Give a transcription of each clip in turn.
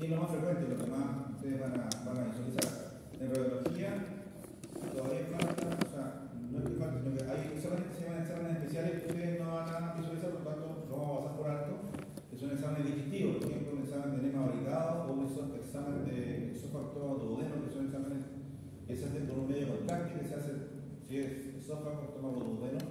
es lo más frecuente, lo que más ustedes van a visualizar. En radiología todavía falta, o sea, no es que falte, sino que hay exámenes que se llaman exámenes especiales que ustedes no van a visualizar, por lo tanto lo vamos a pasar por alto, que son exámenes digestivos, por ejemplo, un examen de enema varicado o un examen de esófago duodeno, que son exámenes que se hacen con un medio de contacto, que se hace, si es esófago, estómago duodeno,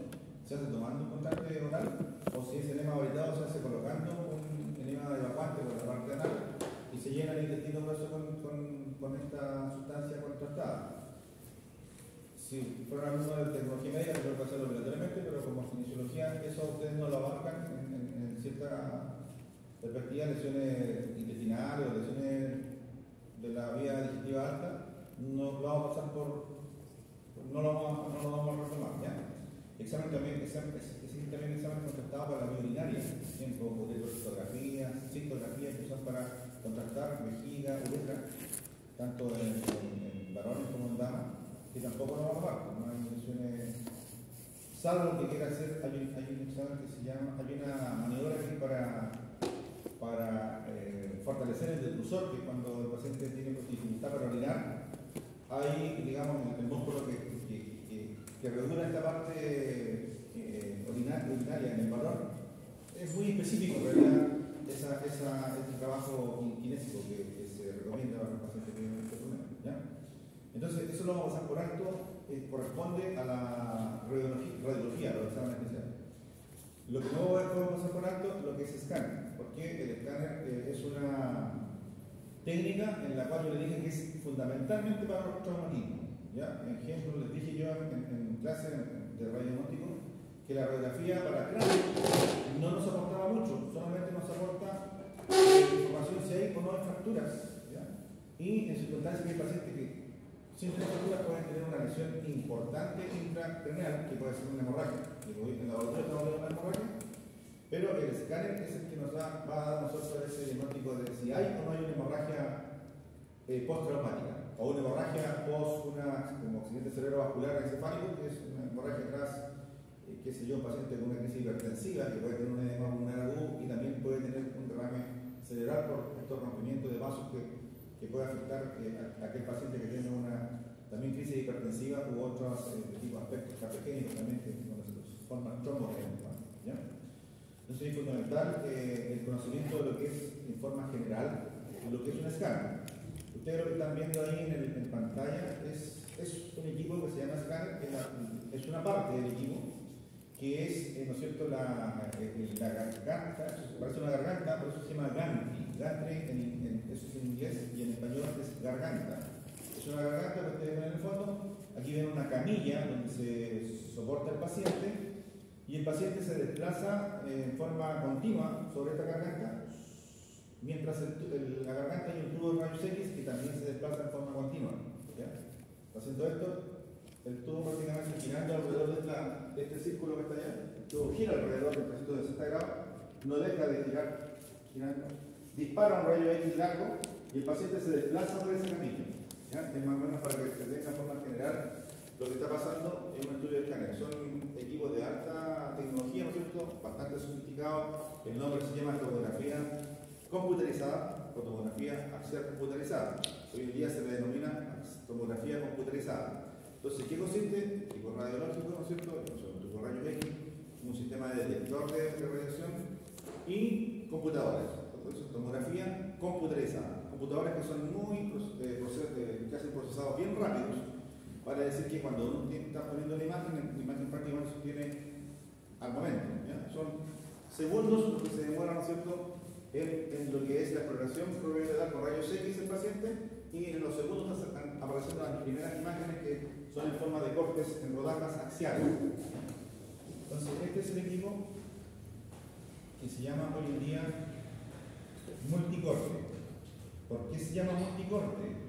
se hace tomando un contacto oral, o si es enema varicado, se hace colocando un enema evacuante por la parte anal y se llena el intestino grueso con esta sustancia contrastada. Si fuera alguno de tecnología médica, se puede hacerlo obligatoriamente, pero como kinesiología, eso ustedes no lo abarcan en cierta perspectiva, lesiones intestinales o lesiones de la vía digestiva alta, no lo vamos a pasar no lo vamos a retomar, ¿ya? Existe también exámenes contrastados para la vía urinaria, por ejemplo, citografías que son para contrastar vejiga, uretra, tanto en varones como en damas, que tampoco lo vamos a tomar, no hay lesiones, salvo que quiera hacer, hay un examen que se llama, hay una maniobra que es para fortalecer el detrusor, que es cuando el paciente tiene dificultad para orinar, hay, digamos, el músculo que regula esta parte urinaria en el varón. Es muy específico, en realidad, este trabajo kinésico que se recomienda para los pacientes que tienen este problema, ¿ya? Entonces, eso lo vamos a pasar por alto, corresponde a la radiología, los exámenes especiales. Lo que no podemos pasar por alto es lo que es escáner, porque el escáner es una técnica en la cual yo le dije que es fundamentalmente para los traumatismos. ¿Ya? Por ejemplo, les dije yo en clase de radiodiagnóstico que la radiografía para cráneo no nos aportaba mucho, solamente nos aporta información si hay o no hay fracturas. ¿Ya? Y en circunstancias que hay pacientes que sin tener fracturas pueden tener una lesión importante intracraneal, que puede ser una hemorragia. En la laboratorio estamos viendo una hemorragia, pero el escáner es el que nos va a dar nosotros ese diagnóstico de si hay o no hay una hemorragia postraumática, o una hemorragia post como accidente cerebrovascular encefálico, que es una hemorragia tras, qué sé yo, un paciente con una crisis hipertensiva, que puede tener un edema pulmonar agudo y también puede tener un derrame cerebral por estos rompimientos de vasos que puede afectar a aquel paciente que tiene una también crisis hipertensiva u otros tipos de aspectos cardiogénicos también, que se forman trombos, ¿ya? Entonces es fundamental el conocimiento de lo que es en forma general, lo que es un escáner. Ustedes lo que están viendo ahí en pantalla es un equipo que se llama escáner, es una parte del equipo, que es, ¿no es cierto?, la garganta, parece una garganta, por eso se llama gantry. Gantry eso es en inglés y en español es garganta. Es una garganta que ustedes ven en el fondo. Aquí ven una camilla donde se soporta el paciente y el paciente se desplaza en forma continua sobre esta garganta, mientras la garganta hay un tubo de rayos X que también se desplaza en forma continua. ¿Ya? Haciendo esto, el tubo prácticamente girando alrededor de este círculo que está allá, el tubo gira alrededor del 360 grados, no deja de girar, girando, dispara un rayo X largo y el paciente se desplaza por ese camino. ¿Ya? Es más o menos para que se tenga forma general lo que está pasando en un estudio de escáner. Son equipos de alta tecnología, ¿no es cierto?, bastante sofisticados. El nombre se llama tomografía computerizada, fotografía axial computarizada. Hoy en día se le denomina tomografía computarizada. Entonces, ¿qué consiste? Equipo radiológico, ¿no es cierto?, un tubo rayos X, un sistema de detector de radiación y computadores. Entonces, tomografía computarizada. Computadores que son que hacen procesados bien rápidos, para decir que cuando uno está poniendo la imagen prácticamente se tiene al momento. ¿Ya? Son segundos lo que se demora, ¿no es cierto?, en lo que es la exploración propiedad con rayos X del paciente, y en los segundos están apareciendo las primeras imágenes que son en forma de cortes en rodajas axiales. Entonces, este es el equipo que se llama hoy en día multicorte. ¿Por qué se llama multicorte?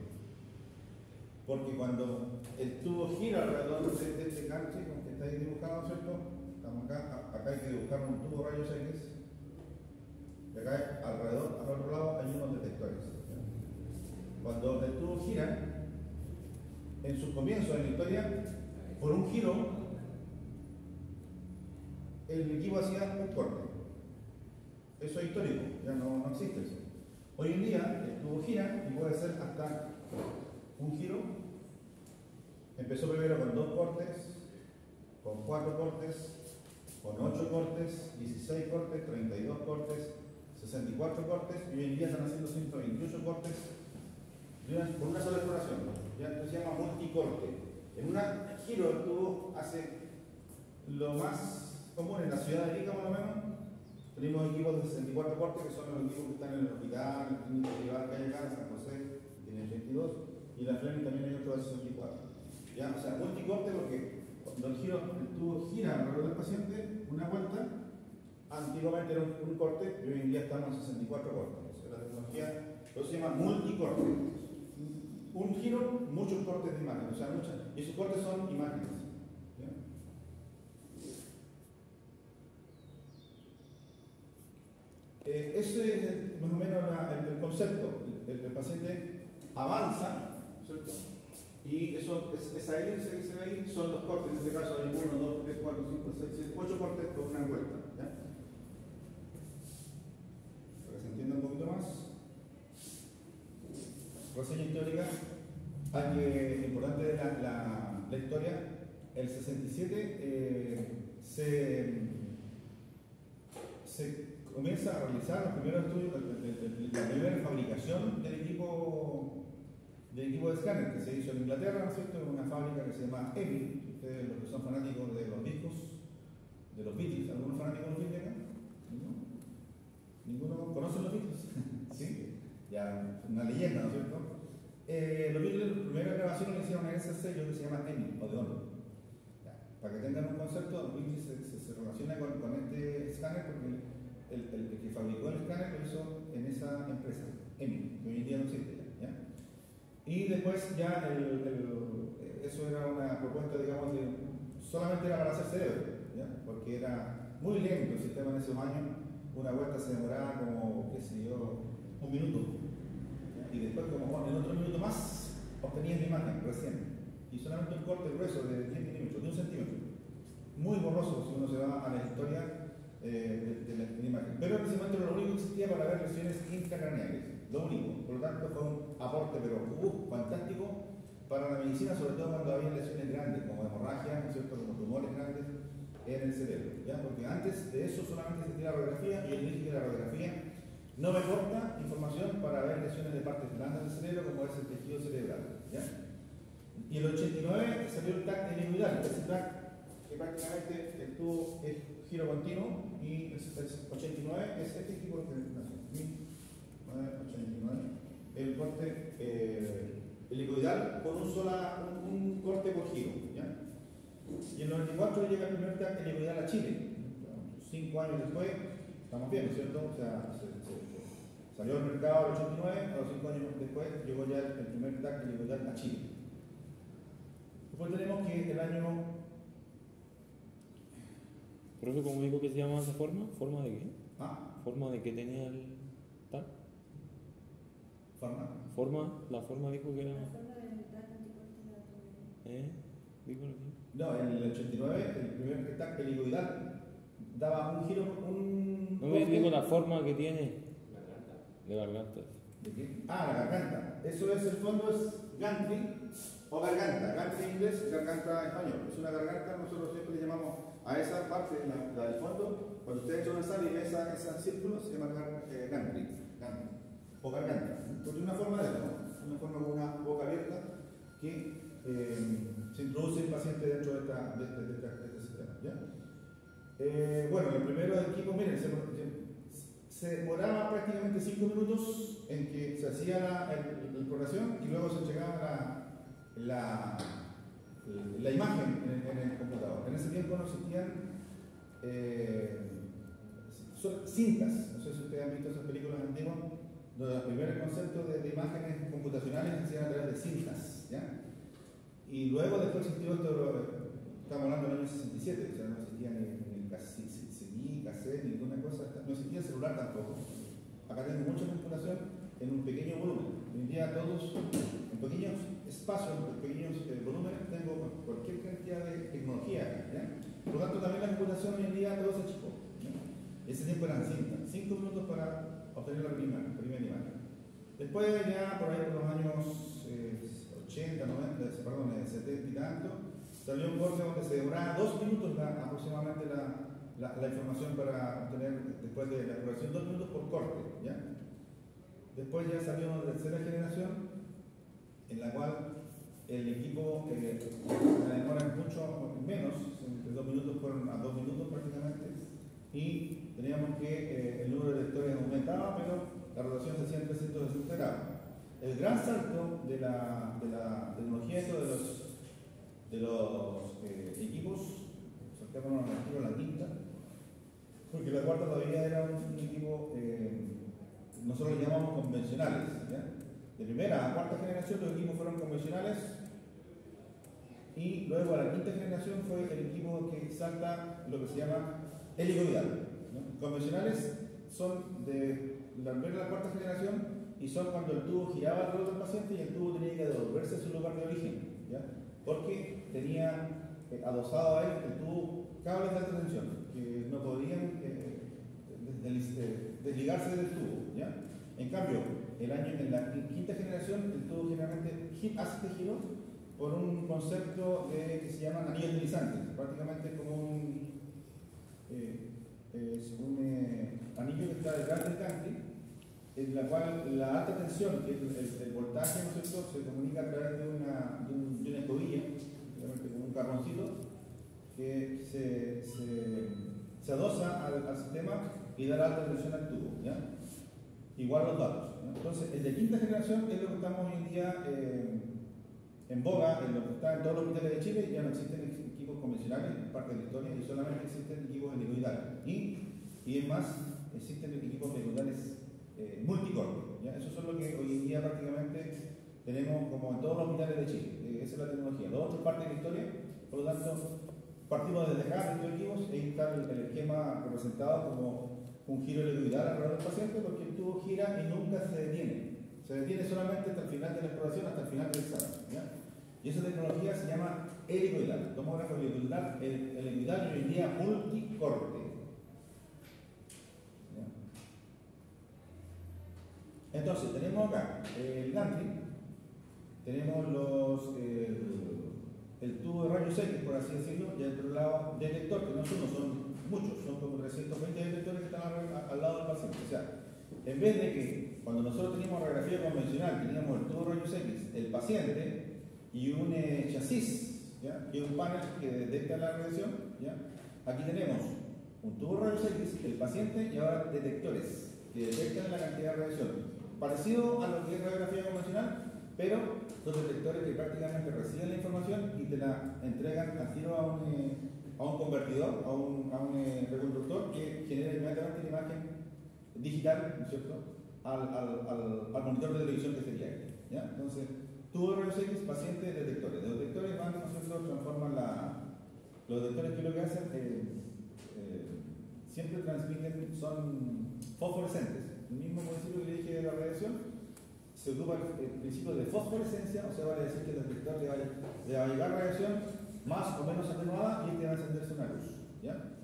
Porque cuando el tubo gira alrededor de este canche, como que está ahí dibujado, ¿cierto? Estamos acá hay que dibujar un tubo rayos X. Y acá alrededor, al otro lado, hay unos detectores. Cuando el tubo gira, en sus comienzos en la historia, por un giro, el equipo hacía un corte. Eso es histórico, ya no existe eso. Hoy en día el tubo gira y puede ser hasta un giro. Empezó primero con 2 cortes, con 4 cortes, con 8 cortes, 16 cortes, 32 cortes, 64 cortes, y hoy en día están haciendo 128 cortes por una sola exploración. Ya se llama multicorte. En un giro el tubo hace lo más común en la ciudad de Arica, por lo menos. Tenemos equipos de 64 cortes, que son los equipos que están en el hospital, en la clínica privada que hay acá, en San José, tiene 82, y la Fleming también hay otro de 64. ¿Ya? O sea, multicorte porque cuando el tubo gira alrededor del paciente una vuelta, antiguamente era un corte y hoy en día estamos en 64 cortes. O sea, la tecnología, eso se llama multicorte. Un giro, muchos cortes de imágenes, o sea, y esos cortes son imágenes. ¿Ya? Ese es más o menos el concepto. El paciente avanza, ¿cierto? Y esa hélice que se ve ahí son los cortes. En este caso hay 1, 2, 3, 4, 5, 6, 7, 8 cortes por una vuelta. ¿Ya? Para que se entienda un poquito más. Reseña histórica. Importante de la historia. El 67 se comienza a realizar los primeros estudios, la primera fabricación del equipo de escáner que se hizo en Inglaterra, ¿no es cierto? En una fábrica que se llama EMI. Ustedes, los que son fanáticos de los discos, de los Beatles, ¿algunos fanáticos de los Beatles acá? ¿Ninguno conoce los Beatles? ¿Sí? Ya, una leyenda, ¿no es cierto? Los Beatles, la primera grabación que hicieron en ese sello que se llama EMI, o de oro. Para que tengan un concepto, los Beatles se relaciona con este escáner porque el que fabricó el escáner lo hizo en esa empresa, EMI, que hoy en día no existe ya. Y después ya eso era una propuesta, digamos, de solamente era para hacer cerebro, ¿ya? Porque era muy lento el sistema en esos años. Una vuelta se demoraba como, qué sé yo, un minuto. ¿Ya? Y después, como en otro minuto más, obtenías la imagen recién. Y solamente un corte grueso de 10 milímetros, de 1 centímetro. Muy borroso si uno se va a la historia de la imagen. Pero precisamente lo único que existía para ver lesiones intracraneales. Lo único. Por lo tanto, fue un aporte, pero fantástico para la medicina, sobre todo cuando había lesiones grandes, como hemorragia, ¿no es cierto?, como tumores grandes en el cerebro. ¿Ya? Porque antes de eso solamente existía la radiografía, y yo dije que la radiografía no me aporta información para ver lesiones de partes blandas del cerebro, como es el tejido cerebral. ¿Ya? Y en el 89 salió el TAC helicoidal, ese TAC que prácticamente el tubo es giro continuo, y el 89 es este tipo de presentación. 1989, el corte helicoidal con un corte por giro. ¿Ya? Y en el 94 llega el primer TAC helicoidal a Chile. 5 años después, estamos bien, ¿no es cierto? O sea, salió al mercado en el 89, a los 5 años después llegó ya el primer TAC helicoidal a Chile. Después tenemos que el año... Profe, ¿cómo dijo que se llama esa forma? ¿Forma de qué? ¿Forma de qué tenía el TAC? La forma dijo que era... La forma del TAC anticorte. Dijo lo que... No, en el 89, el primer TAC helicoidal daba un giro, No me digo la forma que tiene. De garganta. ¿De qué? La garganta. Eso es, el fondo es gantry o garganta. Gantry en inglés, garganta en español. Es una garganta, nosotros siempre le llamamos a esa parte, la del fondo. Cuando usted echa una sal y ve ese círculo, se llama gantry o garganta. Porque es una forma de eso, una forma con una boca abierta que se introduce el paciente dentro de este sistema. ¿Ya? Bueno, el primero del equipo, miren, se demoraba prácticamente 5 minutos en que se hacía la exploración y luego se entregaba la imagen en el computador. En ese tiempo no existían cintas. No sé si ustedes han visto esas películas antiguas, donde los primeros conceptos de imágenes computacionales se hacían a través de cintas. ¿Ya? Y luego después existió esto, estamos hablando del año 67, o sea, no existía ni CD, cassette, ninguna cosa, no existía celular tampoco. Acá tengo mucha computación en un pequeño volumen. Hoy en día todos, en pequeños espacios, en pequeños volúmenes, tengo cualquier cantidad de tecnología. ¿Ya? Por lo tanto, también la computación hoy en día todo se achicó. Ese tiempo eran 5 minutos para obtener la primera imagen. Después ya por ahí por los años 80, 90, perdón, 70 y tanto, salió un corte donde se demoraba 2 minutos aproximadamente la información para obtener, después de la exploración, 2 minutos por corte, ¿ya? Después ya salió una tercera generación, en la cual el equipo se demora mucho menos, de 2 minutos fueron a 2 minutos prácticamente, y teníamos que el número de lectores aumentaba, pero la rotación se hacía en 360 grados. El gran salto de la tecnología de los equipos, saltémonos a la quinta, porque la cuarta todavía era un equipo, nosotros lo llamamos convencionales, ¿ya? De primera a cuarta generación los equipos fueron convencionales, y luego a la quinta generación fue el equipo que salta lo que se llama helicoidal, ¿no? Convencionales son de la primera a la cuarta generación y son cuando el tubo giraba alrededor del paciente y el tubo tenía que devolverse a su lugar de origen, ¿ya? Porque tenía adosado a él el tubo cables de alta tensión que no podían desligarse del tubo, ¿ya? En cambio, en la quinta generación el tubo generalmente hace este giro por un concepto que se llaman anillos deslizantes, prácticamente como un anillo que está detrás del tanque, en la cual la alta tensión, que es el voltaje, ¿no es cierto?, se comunica a través de una escobilla, como un carboncito, que se adosa al sistema y da la alta tensión al tubo, ¿ya? Igual los datos, ¿no? Entonces, el de quinta generación es lo que estamos hoy en día en boga, en lo que está en todos los hospitales de Chile. Ya no existen equipos convencionales, en parte de la historia, y solamente existen equipos helicoidales. Y es más, existen equipos helicoidales multicorte, ¿ya? Esos son lo que hoy en día prácticamente tenemos como en todos los hospitales de Chile. Esa es la tecnología. Lo otro es parte de la historia, por lo tanto, partimos desde acá, de estos equipos, y está el esquema representado como un giro helicoidal alrededor del paciente, porque el tubo gira y nunca se detiene. Se detiene solamente hasta el final de la exploración, hasta el final del examen, ¿ya? Y esa tecnología se llama helicoidal, tomógrafo helicoidal, el helicoidal hoy en día multicorte. ¿Ya? Entonces, tenemos acá el gantry, tenemos el tubo de rayos X, por así decirlo, y al otro lado detector, que no son uno, son muchos, son como 320 detectores que están al lado del paciente. O sea, en vez de que cuando nosotros teníamos radiografía convencional, teníamos el tubo de rayos X, el paciente y un chasis, ¿ya?, y un panel que detecta la radiación, ¿ya? Aquí tenemos un tubo de rayos X, el paciente y ahora detectores que detectan la cantidad de radiación. Parecido a lo que es radiografía convencional, pero son detectores que prácticamente reciben la información y te la entregan al tiro a un convertidor, a un reconstructor que genera inmediatamente la imagen digital, ¿no es cierto?, al monitor de televisión que sería este, ¿ya? Entonces, tubo de rayos X, pacientes, detectores. Los detectores van, ¿no es cierto?, transforman los detectores, que lo que hacen siempre transmiten, son fosforescentes. El mismo principio que le dije de la radiación, se ocupa el principio de fosforescencia, o sea, vale decir que el detector le va a llegar radiación más o menos atenuada y este va a encenderse una luz, ¿ya?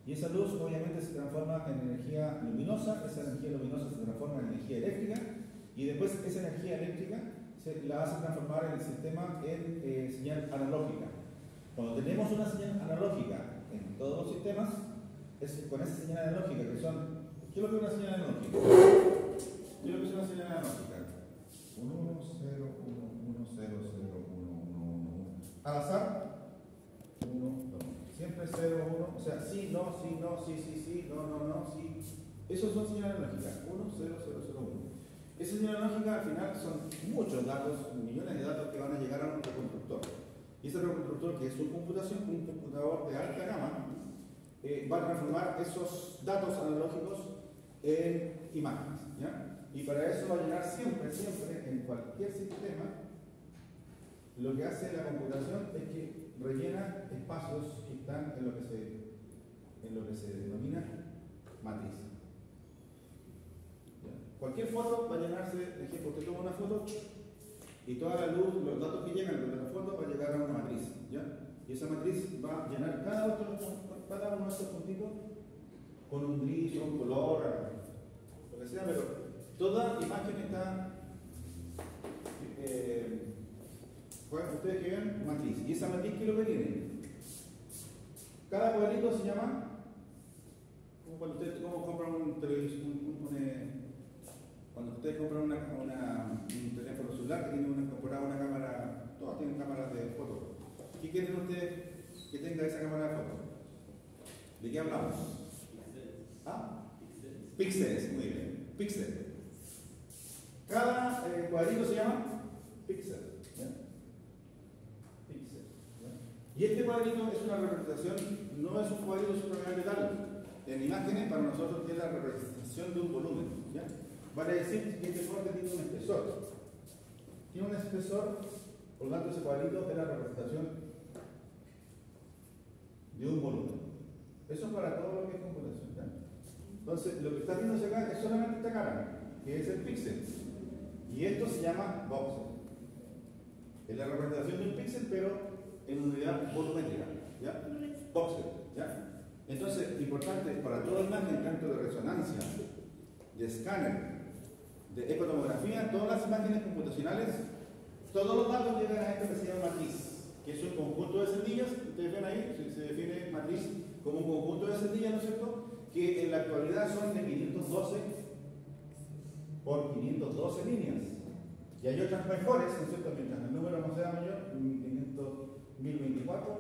Y esa luz obviamente se transforma en energía luminosa, esa energía luminosa se transforma en energía eléctrica y después esa energía eléctrica la hace transformar el sistema en señal analógica. Cuando tenemos una señal analógica en todos los sistemas, es con esa señal analógica que son... ¿Qué es lo que es una señal analógica? ¿Qué es lo que es una señal analógica? 1, 0, 1, 1, 0, 0, 1, 1, 1. Al azar, 1, 2. Siempre 0, 1. O sea, sí, no, sí, no, sí, sí, sí, no, no, no, sí. Esos son señales analógicas. 1, 0, 0, 0, 1. Esa señal analógica al final son muchos datos, millones de datos que van a llegar a un reconstructor. Y ese reconstructor, que es su computación, un computador de alta gama, va a transformar esos datos analógicos en imágenes, ¿ya? Y para eso va a llegar siempre, siempre, en cualquier sistema, lo que hace la computación es que rellena espacios que están en lo que se denomina matriz. ¿Ya? Cualquier foto va a llenarse, por ejemplo, usted toma una foto y toda la luz, los datos que llegan de la foto va a llegar a una matriz, ¿ya? Y esa matriz va a llenar cada uno de estos puntitos con un gris o un color, lo que sea, pero toda imagen está ustedes que ven matriz. ¿Y esa matriz qué es lo que tiene? Cada cuadrito se llama, como cuando ustedes compran un televisor, cuando ustedes compran un teléfono celular que tiene incorporada una cámara, todas tienen cámaras de foto. ¿Qué quieren ustedes que tenga esa cámara de foto? ¿De qué hablamos? ¿Ah? Píxeles, muy bien. Píxeles. Cada cuadrito se llama píxel. Píxel. Y este cuadrito es una representación, no es un cuadrito supremamente tal. En imágenes, para nosotros, tiene la representación de un volumen. ¿Ya? Vale decir que este corte tiene un espesor. Tiene un espesor, por lo tanto, ese cuadrito es la representación de un volumen. Eso es para todo lo que es computación. ¿Ya? Entonces, lo que está viendo acá es solamente esta cara, que es el píxel. Y esto se llama voxel. Es la representación de un píxel, pero en unidad volumétrica. ¿Ya? Voxel. ¿Ya? Entonces, importante para toda imagen, tanto de resonancia, de escáner, de ecotomografía, todas las imágenes computacionales, todos los datos llegan a esto que se llama matriz, que es un conjunto de celdillas. Ustedes ven ahí, se define matriz como un conjunto de celdillas, ¿no es cierto?, que en la actualidad son de 512 por 512 líneas. Y hay otras mejores, ¿no es cierto?, mientras el número no sea mayor, 1024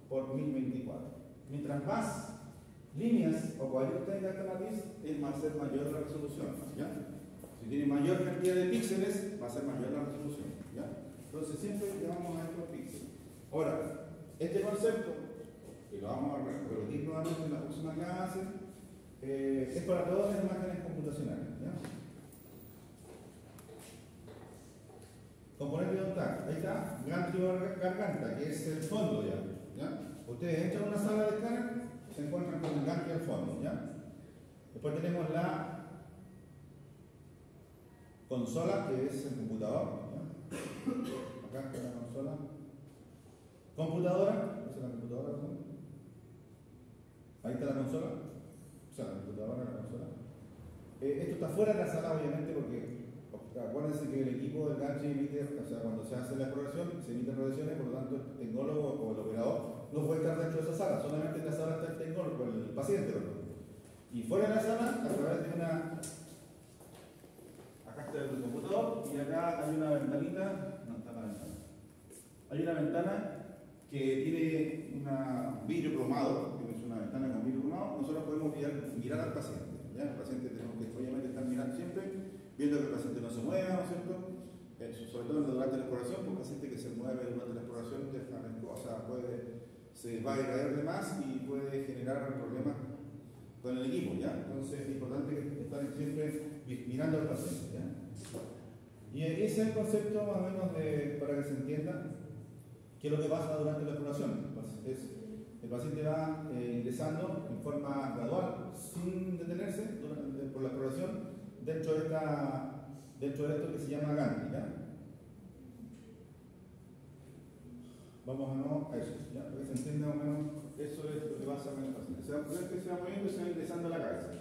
por 1024. Mientras más líneas o cuadritos tenga esta matriz, va a ser mayor la resolución. ¿Ya? Si tiene mayor cantidad de píxeles, va a ser mayor la resolución. ¿Ya? Entonces siempre llamamos a estos píxeles. Ahora, este concepto, que lo vamos a repetir nuevamente en la próxima clase, es para todas las imágenes computacionales. ¿Ya? Componente de ONTAC, ahí está, gantrio garganta, que es el fondo ya. ¿Ya? Ustedes entran a una sala de escáner, se encuentran con el gantrio al fondo. ¿Ya? Después tenemos la consola, que es el computador. ¿Ya? Acá está la consola. Computadora, esa es la computadora, ¿no? Ahí está la consola. O sea, la computadora, la consola. Esto está fuera de la sala, obviamente, porque acuérdense que el equipo del gantrio emite, o sea, cuando se hace la exploración, se emiten radiaciones, por lo tanto, el tecnólogo o el operador no puede estar dentro de esa sala, solamente en la sala está el tecnólogo, el paciente, ¿verdad? Y fuera de la sala, a través de una. Acá está el computador y acá hay una ventanita. No está la ventana. Hay una ventana que tiene un vidrio cromado, que es una ventana con vidrio cromado. Nosotros podemos mirar al paciente. ¿Ya? El paciente tenemos que obviamente estar mirando siempre, viendo que el paciente no se mueva, ¿no es cierto? Sobre todo durante la exploración, porque el paciente que se mueve durante la exploración se va a caer de más y puede generar problemas con el equipo, ¿ya? Entonces es importante estar siempre mirando al paciente, ¿ya? Y ese es el concepto más o menos para que se entienda qué es lo que pasa durante la exploración. El paciente va ingresando en forma gradual, sin detenerse por la exploración, dentro de esto que se llama gantry, ¿ya? Vamos a eso, ¿ya? Para que se entienda más o menos, eso es lo que pasa con el paciente. Se va moviendo y se va ingresando a la cabeza.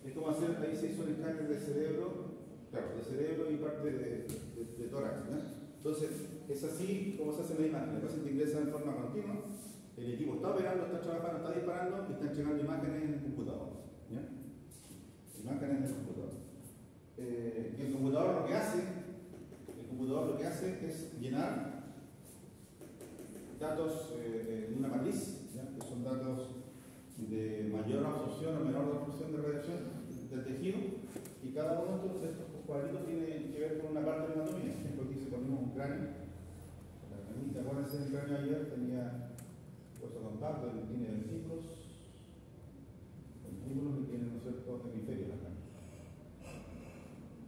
Es como hacer, ahí se hizo el escáner de cerebro, claro, de cerebro y parte de tórax, ¿ya? Entonces, es así como se hace la imagen. El paciente ingresa en forma continua, el equipo está operando, está trabajando, está disparando y está entregando imágenes en el computador, ¿ya? Imágenes en el computador. Y el computador lo que hace es llenar datos en una matriz, ¿ya? Que son datos de mayor absorción o menor absorción de radiación del tejido, y cada uno de estos cuadritos tiene que ver con una parte de la anatomía. Por ejemplo, aquí se ponemos un cráneo. ¿Te acuerdas del cráneo ayer? Tenía hueso compacto, tiene ventículos y tiene, ¿no es cierto?, hemisferios acá.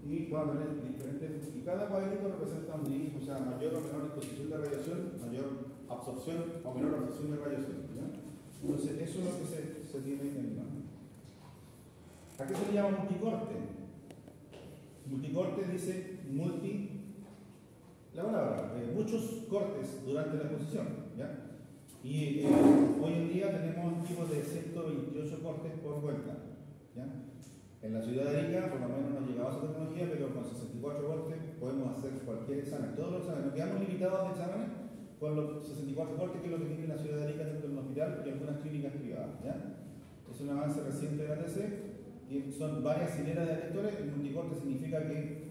Y van a tener diferentes, y cada cuadrito representa un disco, o sea, mayor o menor exposición de radiación, mayor absorción o menor absorción de radiación, ¿ya? Entonces, eso es lo que se tiene en el imagen. ¿A qué se le llama multicorte? Multicorte dice la palabra, muchos cortes durante la exposición, ¿ya? Y hoy en día tenemos tipos de 128 cortes por vuelta, ¿ya? En la ciudad de Arica, por lo menos no ha llegado a esa tecnología, pero con 64 cortes podemos hacer cualquier examen. Todos los exámenes, nos quedamos limitados de exámenes con los 64 cortes, que es lo que tiene la ciudad de Arica dentro de un hospital y algunas clínicas privadas. ¿Ya? Es un avance reciente de la TC, y son varias hileras de detectores. El multicorte significa que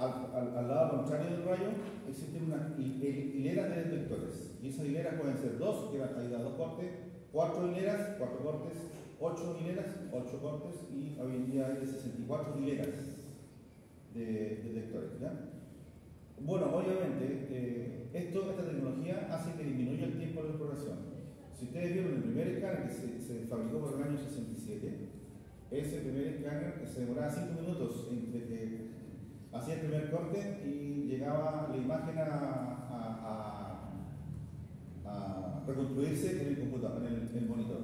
al lado contrario del rayo existen unas hileras de detectores, y esas hileras pueden ser dos, que hay dos cortes, 4 hileras, 4 cortes, 8 hileras, 8 cortes, y hoy en día hay de 64 hileras de detectores. ¿Ya? Bueno, obviamente, esta tecnología hace que disminuya el tiempo de exploración. Si ustedes vieron el primer escáner que se fabricó por el año 67, ese primer escáner se demoraba 5 minutos entre que hacía el primer corte y llegaba la imagen a reconstruirse en el computador, en el monitor.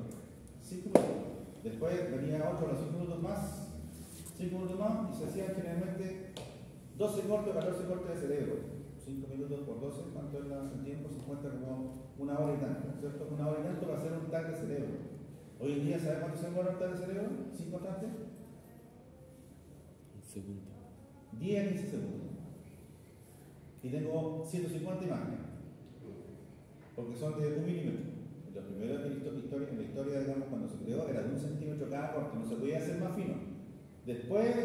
5 minutos. Después venía otro a los 5 minutos más, 5 minutos más, y se hacían generalmente 12 cortes o 14 cortes de cerebro. 5 minutos por 12, ¿cuánto es el tiempo? Se cuenta como 1 hora y tanto, ¿cierto? 1 hora y tanto para hacer un tag de cerebro. Hoy en día, ¿sabe cuánto se demora un tag de cerebro? ¿5 constantes? Un segundo. 10 a 15 segundos. Y tengo 150 imágenes, porque son de 1 milímetro. Lo primero en la historia, digamos, cuando se creó, era de 1 centímetro cada corte, no se podía hacer más fino. Después,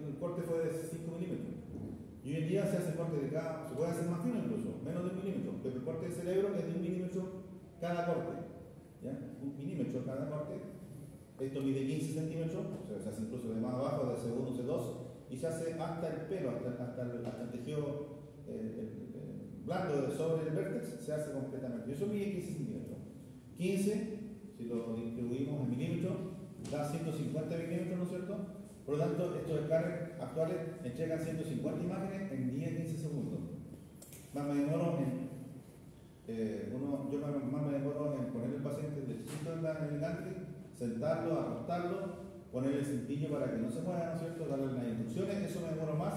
el corte fue de 5 milímetros. Y hoy en día se hace corte de cada, se puede hacer más fino incluso, menos de 1 milímetro, pero el corte de cerebro es de 1 milímetro cada corte. ¿Ya? 1 milímetro cada corte. Esto mide 15 centímetros, o sea, se hace incluso de más abajo, de C1, C2, y se hace hasta el pelo, hasta el tejido blando sobre el vértex, se hace completamente. Y eso mide 15 centímetros. 15, si lo distribuimos en milímetros, da 150 milímetros, ¿no es cierto? Por lo tanto, estos escáneres actuales entregan 150 imágenes en 10-15 segundos. Más me demoro más me demoro en poner el paciente derechito en el gantry, sentarlo, acostarlo, ponerle el cintillo para que no se mueva, ¿no es cierto? Darle las instrucciones. Eso me demoro más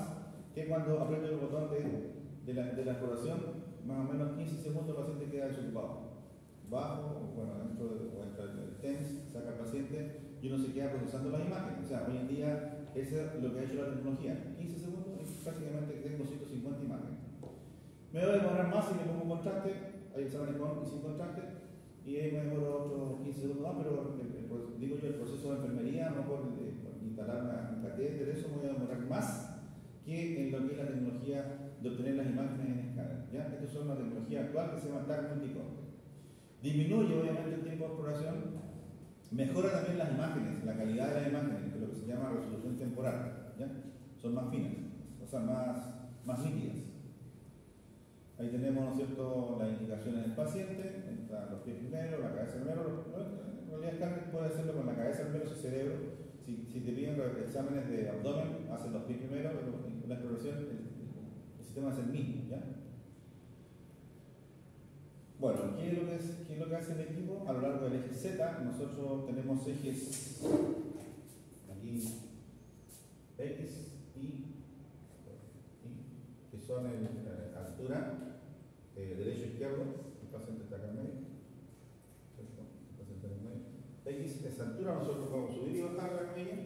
que cuando aprieto el botón de la exploración. Más o menos 15 segundos el paciente queda desocupado. Bajo, entra el TENS, saca al paciente y uno se queda procesando las imágenes. O sea, hoy en día eso es lo que ha hecho la tecnología. 15 segundos y prácticamente tengo 150 imágenes. Me voy a demorar más si le pongo contraste, hay exámenes con y sin contraste, y ahí me demoro otros 15 segundos más, pero digo yo, el proceso de enfermería, no por instalar un catéter, eso me voy a demorar más que en lo que es la tecnología de obtener las imágenes en escala. ¿Ya? Esta es una tecnología actual que se llama TAC multicorte. Disminuye obviamente el tiempo de exploración, mejora también las imágenes, la calidad de las imágenes, que es lo que se llama resolución temporal. ¿Ya? Son más finas, o sea, más nítidas. Ahí tenemos, ¿no es cierto?, las indicaciones del paciente, están los pies primero, la cabeza primero. En realidad, el escáner puede hacerlo con la cabeza primero, si cerebro. Si te piden exámenes de abdomen, hacen los pies primero, pero la exploración, el sistema es el mismo. ¿Ya? Bueno, ¿qué es lo que hace el equipo? A lo largo del eje Z, nosotros tenemos ejes aquí, X, Y, que son altura, derecho, izquierdo, el paciente está acá en medio, el paciente está en medio. X es altura, nosotros podemos subir y bajar la camilla.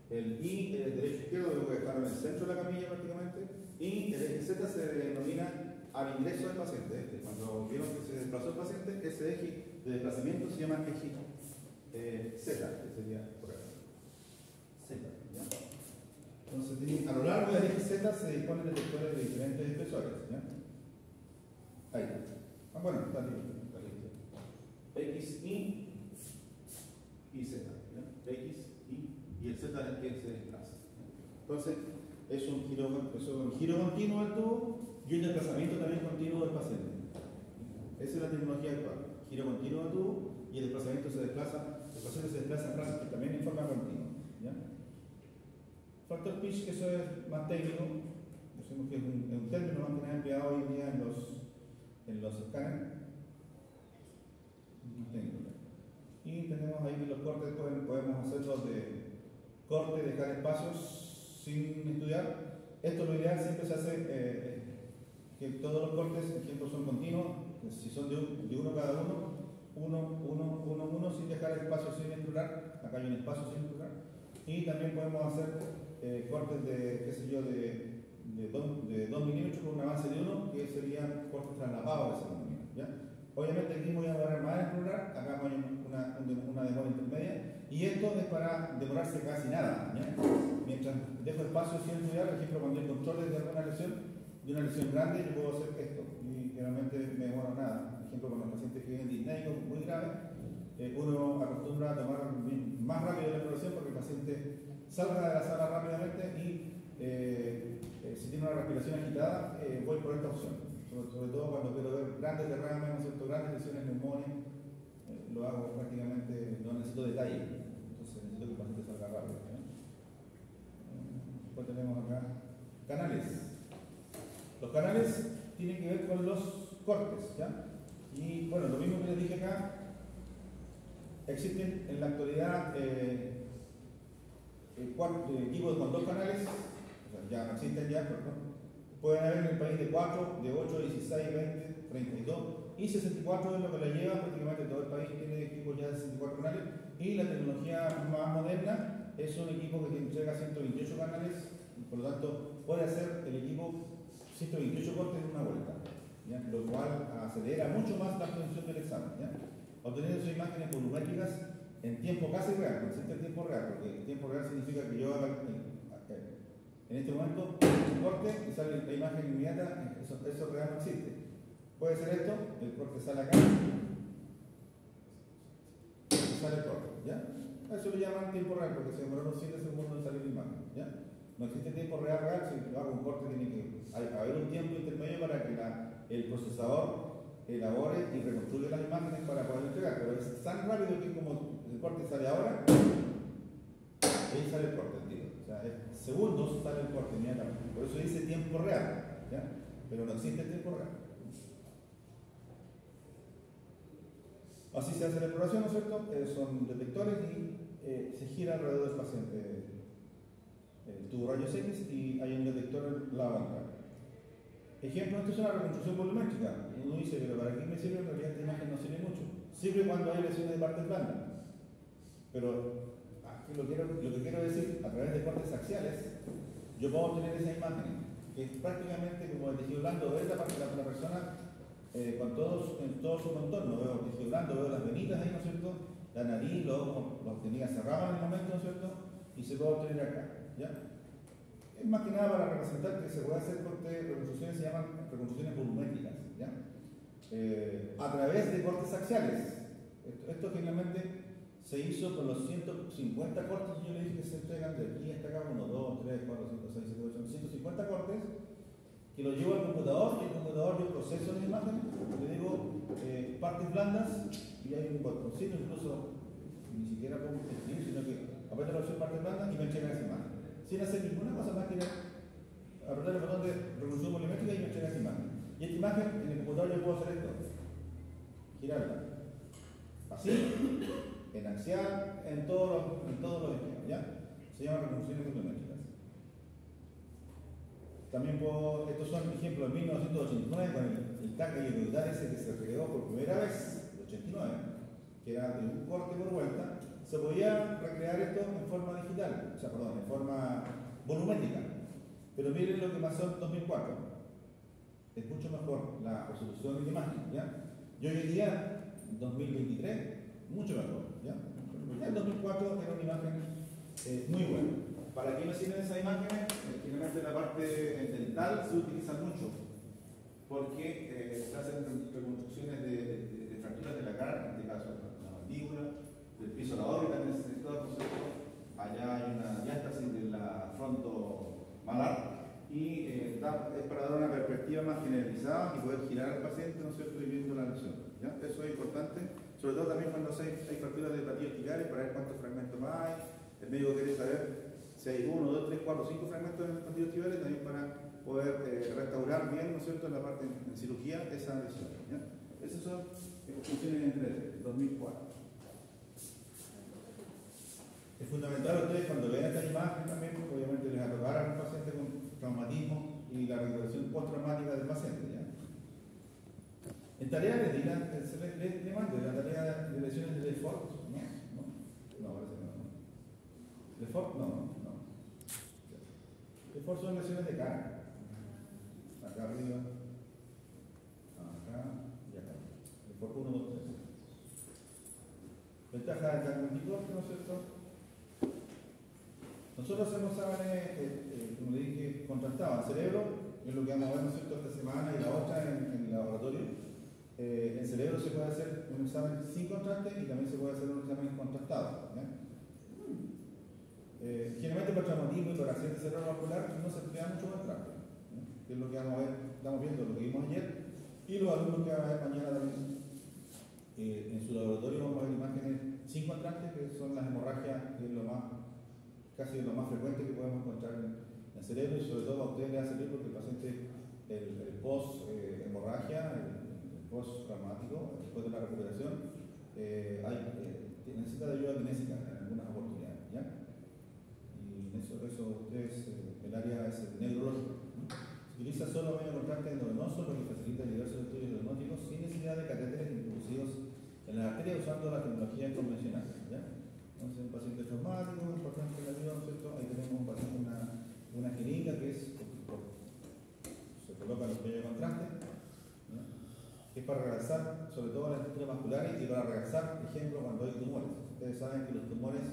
El Y, derecho, izquierdo, debo dejarlo en el centro de la camilla prácticamente. Y el eje Z se denomina al ingreso del paciente. Cuando vieron que se desplazó el paciente, ese eje de desplazamiento se llama eje Z, que sería por acá. Z, ¿ya? Entonces, a lo largo del eje Z se disponen detectores de diferentes espesores. ¿Ya? Ahí está. Bueno, está listo. X, y Z. ¿Ya? X, y el Z es el que se desplaza. Entonces, es un giro continuo del tubo y un desplazamiento también continuo del paciente. Esa es la tecnología actual. Giro continuo del tubo y el desplazamiento se desplaza, el paciente se desplaza también en forma continua. ¿Ya? Factor pitch, que eso es más técnico, decimos que es un término más que nada empleado hoy en día en los escáneres. Y tenemos ahí que los cortes podemos hacerlos de corte, dejar espacios sin estudiar. Esto lo ideal siempre se hace que todos los cortes, por ejemplo, son continuos, si son de uno cada uno, uno, sin dejar espacio sin explorar. Acá hay un espacio sin explorar. y también podemos hacer cortes de, qué sé yo, de 2 milímetros con un avance de 1, que serían cortes traslapados de esa economía, ¿ya? Obviamente aquí voy a demorar más en explorar, acá voy a una demora intermedia, y esto es para demorarse casi nada, ¿ya? Mientras dejo espacio sin estudiar, por ejemplo, cuando hay controles de alguna lesión, de una lesión grande, yo puedo hacer esto, y generalmente me demoro nada. Por ejemplo, con los pacientes que vienen disnéicos muy graves, uno acostumbra a tomar más rápido la exploración porque el paciente salga de la sala rápidamente y si tiene una respiración agitada, voy por esta opción. Sobre todo cuando quiero ver grandes derrames, ¿no es cierto? Grandes lesiones neumones, lo hago prácticamente, no necesito detalle, entonces necesito que el paciente salga rápido. Después tenemos acá canales. Los canales tienen que ver con los cortes, ¿ya? Y bueno, lo mismo que les dije acá, existen en la actualidad equipos con 2 canales, o sea, ya existen ya, perdón. Pueden haber en el país de 4, de 8, 16, 20, 32 y 64 es lo que le lleva prácticamente todo el país, tiene equipos ya de 64 canales, y la tecnología más moderna es un equipo que te entrega 128 canales, y por lo tanto puede hacer el equipo 128 cortes en una vuelta, ¿ya? Lo cual acelera mucho más la obtención del examen, ¿ya? Obteniendo esas imágenes volumétricas en tiempo casi real, no existe el tiempo real, porque el tiempo real significa que yo haga en este momento un corte y sale la imagen inmediata, eso real no existe. Puede ser esto, el corte sale acá y sale el corte, ¿ya? Eso lo llaman tiempo real porque se demoraron 7 segundos en salir la imagen, ¿ya? No existe tiempo real, si yo hago un corte tiene que haber un tiempo intermedio para que el procesador elabore y reconstruya las imágenes para poder entregar, pero es tan rápido que como el corte sale ahora, ahí sale el corte, tío. O sea, en segundos sale el corte inmediatamente. Por eso dice tiempo real, ¿ya? Pero no existe tiempo real. Así se hace la exploración, ¿no es cierto? Son detectores y se gira alrededor del paciente el tubo rayos X y hay un detector en la banca. Ejemplo, esto es una reconstrucción volumétrica. Uno dice, pero ¿para qué me sirve? En realidad esta imagen no sirve mucho. Sirve cuando hay lesiones de partes blandas. Pero lo que quiero decir, a través de cortes axiales, yo puedo obtener esa imagen, que es prácticamente como el tejido blando, ver la parte de la persona en todo su contorno. Veo el tejido blando, veo las venitas ahí, ¿no es cierto? La nariz, los ojos, los tenía cerrados en el momento, ¿no es cierto? Y se puede obtener acá, ¿ya? Es más que nada para representar que se puede hacer cortes, reconstrucciones se llaman reconstrucciones volumétricas, ¿ya? A través de cortes axiales. Esto generalmente se hizo con los 150 cortes, yo le dije que se entregan de aquí hasta acá, 1, 2, 3, 4, 5, 6, 7, 8, son 150 cortes, que los llevo al computador y el computador yo proceso la imagen, le digo partes blandas y hay un botoncito, incluso ni siquiera pongo escribir, sino que aprieto la opción partes blandas y me entrega esa imagen. Sin hacer ninguna cosa más que apretar el botón de reconstrucción volumétrica y me entrega esa imagen. Y esta imagen en el computador yo puedo hacer esto, girarla, así, en axial, en todos los esquemas, ¿ya? Se llaman reconstrucciones volumétricas. También estos son ejemplos de 1989 con el TAC helicoidal ese que se creó por primera vez, el 89, que era de un corte por vuelta. Se podía recrear esto en forma digital, en forma volumétrica. Pero miren lo que pasó en 2004. Es mucho mejor la resolución de la imagen, ¿ya? Y hoy en día, 2023, mucho mejor, ¿ya? Ya en 2004 era una imagen muy buena. ¿Para qué me sirven esas imágenes? Generalmente la parte dental se utiliza mucho porque se hacen reconstrucciones de fracturas de la cara, en este caso la mandíbula, del piso de la órbita en ese sector, ¿no es cierto? Allá hay una diástasis de la fronto malar y es para dar una perspectiva más generalizada y poder girar al paciente, ¿no es cierto?, y viendo la lesión, ¿ya? Eso es importante, sobre todo también cuando hay fracturas de platillos esticales para ver cuántos fragmentos más hay. El médico quiere saber si hay 1, 2, 3, 4, 5 fragmentos en los platillos estivales, también para poder restaurar bien, ¿no es cierto?, en la parte en cirugía esa lesión, ¿ya? Esas son funciones entre 2004. Es fundamental a ustedes cuando vean esta imagen también, porque obviamente les atocará a un paciente con traumatismo y la recuperación postraumática del paciente, ¿ya? En tarea les dirán, le mando la tarea de lesiones de Lefort, ¿no? No, parece que no. De FORT no. De FORT son lesiones de cara. Acá arriba, acá y acá. De FORT 1, 2, 3. Ventaja del diagnóstico, ¿no es cierto? Nosotros hacemos exámenes, como le dije, contrastados al cerebro, es lo que vamos a ver, ¿no es cierto?, esta semana y la otra en el laboratorio. En cerebro se puede hacer un examen sin contraste y también se puede hacer un examen contrastado. Generalmente para traumatismo y para accidente cerebrovascular no se emplea mucho contraste, que es lo que vamos a ver, estamos viendo lo que vimos ayer, y los alumnos que van a ver mañana también en su laboratorio vamos a ver imágenes sin contraste, que son las hemorragias, que es casi lo más frecuente que podemos encontrar en el cerebro, y sobre todo a ustedes les va a servir porque el paciente, el post-hemorragia, el post-traumático, después de la recuperación, necesita de ayuda kinésica en algunas oportunidades, ¿ya? Y en eso ustedes, el área es el neurológico. Se utiliza solo medio contraste endovenoso, lo que facilita diversos estudios diagnósticos sin necesidad de catéteres introducidos en la arteria usando la tecnología convencional, ¿ya? Entonces, un paciente traumático, importante la ayuda, ¿no es cierto? Ahí tenemos un paciente, una jeringa que se coloca en el cuello de contraste, ¿no? Que es para realzar, sobre todo las estructuras vasculares y para realzar, por ejemplo, cuando hay tumores. Ustedes saben que los tumores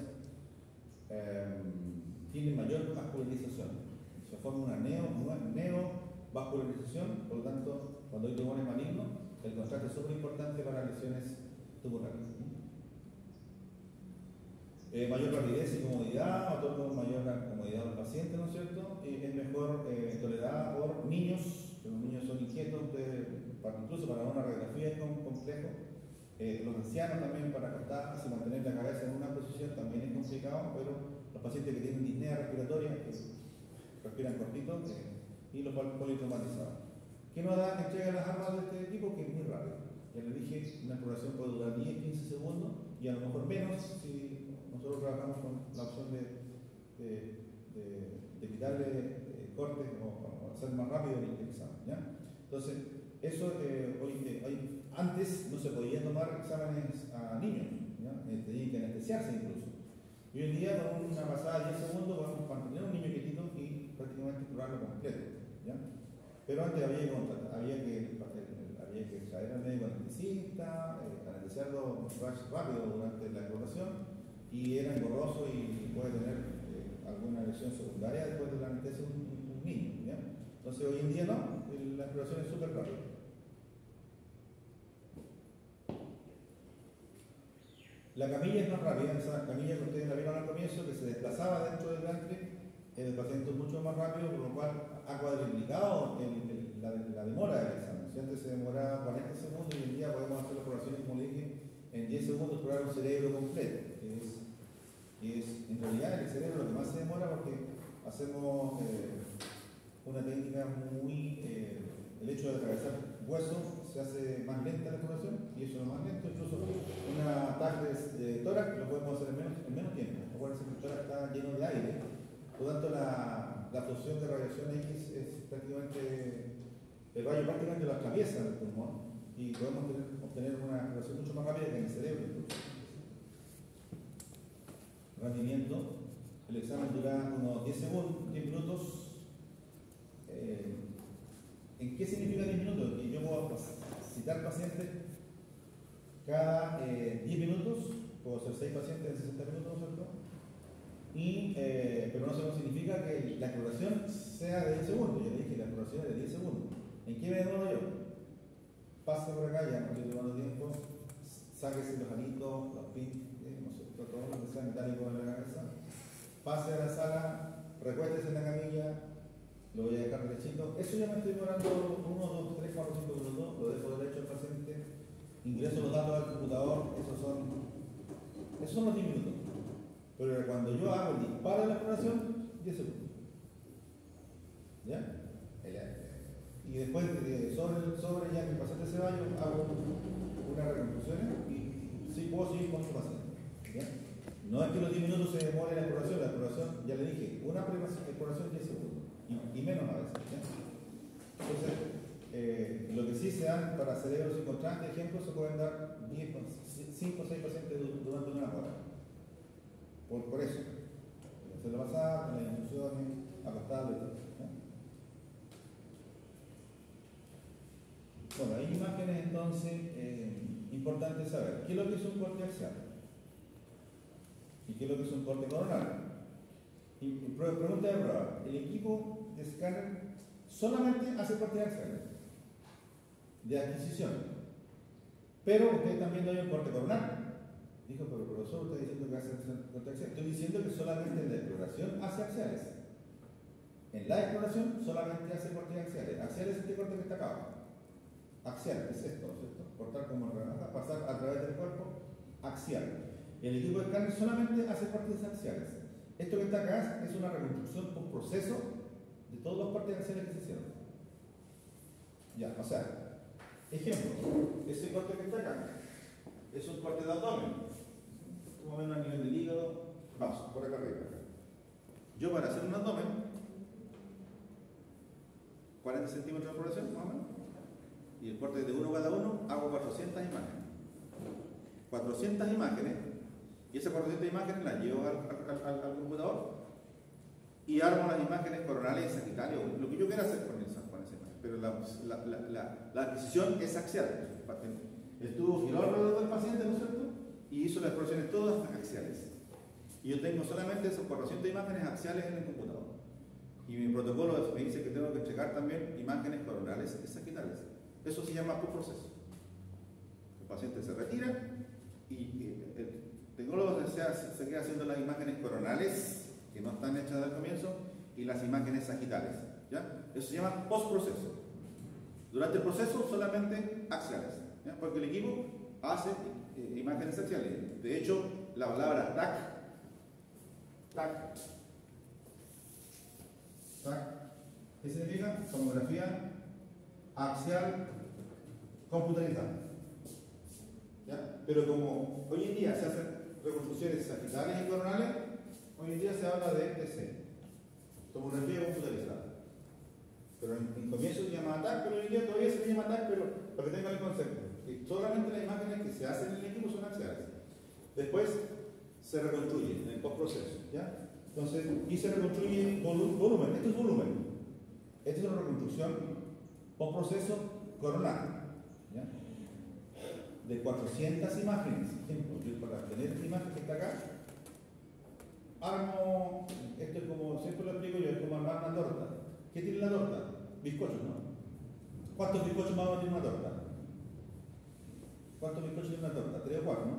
tienen mayor vascularización. Se forma una neovascularización, por lo tanto, cuando hay tumores malignos, el contraste es súper importante para lesiones tumorales. Mayor rapidez y comodidad, otorga mayor comodidad al paciente, ¿no es cierto? Es mejor tolerada por niños, que los niños son inquietos, incluso para una radiografía es complejo. Los ancianos también para acostarse y mantener la cabeza en una posición también es complicado, pero los pacientes que tienen disnea respiratoria, que respiran cortito, y los politraumatizados. ¿Qué nos da entrega las armas de este tipo? Que es muy rápido. Ya les dije, una exploración puede durar 10-15 segundos y a lo mejor menos si nosotros trabajamos con la opción de quitarle cortes o hacer más rápido el examen, ¿ya? Entonces, eso antes no se podía tomar exámenes a niños, ¿ya? Tenían que anestesiarse incluso. Y hoy en día, con una pasada de 10 segundos, podemos mantener a un niño quietito y prácticamente curarlo completo, ¿ya? Pero antes había que traer al médico anestesista, anestesiarlo rápido durante la exploración, y era engorroso y puede tener alguna lesión secundaria después de la anestesia un niño, ¿ya? Entonces hoy en día no, la exploración es súper rápida. La camilla es más rápida, esa camilla que ustedes la vieron al comienzo, que se desplazaba dentro del vientre, el paciente es mucho más rápido, por lo cual ha cuadriplicado la demora del examen. Si antes se demoraba 40 segundos, hoy en día podemos hacer las operaciones, como le dije, en 10 segundos curar un cerebro completo, que es en realidad el cerebro lo que más se demora, porque hacemos una técnica el hecho de atravesar hueso se hace más lenta la exploración, y eso es lo más lento. Incluso un ataque de tórax lo podemos hacer en menos tiempo. Acuérdense que el tórax está lleno de aire, por lo tanto la absorción de radiación X es prácticamente, el rayo prácticamente lo atraviesa del pulmón, y podemos obtener una exploración mucho más rápida que en el cerebro incluso. Rendimiento, el examen dura unos 10 segundos, 10 minutos. ¿En qué significa 10 minutos? Que yo puedo citar pacientes cada 10 minutos, puedo hacer 6 pacientes en 60 minutos, ¿no es cierto? Pero no significa que la exploración sea de 10 segundos. Yo le dije, la exploración es de 10 segundos. ¿En qué me demoro yo? Pase por acá, ya no estoy tomando tiempo, sáquese los alitos, los pins, no sé, todo lo que sea metálico en la cabeza, pase a la sala, recuéstese en la camilla, lo voy a dejar derechito. Eso ya me estoy demorando 1, 2, 3, 4, 5 minutos, lo dejo derecho al paciente, ingreso los datos al computador, esos son los 10 minutos. Pero cuando yo hago el disparo de la exploración, 10 segundos. ¿Ya? Y después, sobre ya que el paciente se vaya, hago unas reconstrucciones y sí puedo seguir con su paciente. ¿Ya? No es que los 10 minutos se demore la exploración, ya le dije, una exploración 10 segundos, y menos a veces. ¿Ya? Entonces, lo que sí se dan para cerebros sin contraste, ejemplos, se pueden dar 5 o 6 pacientes durante una hora. Por eso. se lo pasaba con las instrucciones, acostable y todo. Bueno, hay imágenes entonces, importante saber, ¿qué es lo que es un corte axial? ¿Y qué es lo que es un corte coronal? Y pregunta de prueba, ¿el equipo de escáner solamente hace cortes axiales de adquisición? Pero usted también da un corte coronal. Dijo, pero el profesor está diciendo que hace corte axial. Estoy diciendo que solamente en la exploración hace axiales. En la exploración solamente hace cortes axiales. Axial es este corte que está acá. Axial es esto, ¿cierto? Cortar como rebaja, pasar a través del cuerpo, axial. El equipo de escáner solamente hace cortes axiales. Esto que está acá es una reconstrucción por proceso de todos los cortes axiales que se hicieron. Ya, o sea, ejemplo, ese corte que está acá es un corte de abdomen, más o menos a nivel del hígado, vamos, por acá arriba. Yo para hacer un abdomen, 40 centímetros de exploración, más o menos, y el corte de uno cada uno, hago 400 imágenes. 400 imágenes, y esas 400 imágenes las llevo al computador y armo las imágenes coronales y sagittarios, lo que yo quiera hacer con esa imagen. Pero la adquisición es axial. Estuvo girado alrededor del paciente, ¿no es cierto? Y hizo las exploraciones todas axiales. Y yo tengo solamente esas 400 imágenes axiales en el computador. Y mi protocolo me dice que tengo que entregar también imágenes coronales y sagittales. Eso se llama postproceso. El paciente se retira y el tecnólogo se queda haciendo las imágenes coronales, que no están hechas al comienzo, y las imágenes sagittales. ¿Ya? Eso se llama postproceso. Durante el proceso solamente axiales, ¿ya? Porque el equipo hace imágenes axiales. De hecho, la palabra TAC, ¿qué significa? Tomografía axial computarizada. ¿Ya? Pero como hoy en día se hacen reconstrucciones sagittales y coronales, hoy en día se habla de TC, tomografía computarizada. Pero en comienzo se llama TAC, pero hoy en día todavía se llama TAC, pero para que tengan el concepto. Que solamente las imágenes que se hacen en el equipo son axiales. Después se reconstruye en el postproceso. ¿Ya? Entonces, y se reconstruye volumen. Esto es volumen. Esta es una reconstrucción postproceso coronal. ¿Ya? De 400 imágenes. Ejemplo, yo para tener esta imagen que está acá, armo, esto es como, siempre lo explico yo, es como armar una torta. ¿Qué tiene la torta? Bizcochos, ¿no? ¿Cuántos bizcochos más o menos tiene una torta? ¿Cuántos bizcochos tiene una torta? 3 o 4, ¿no?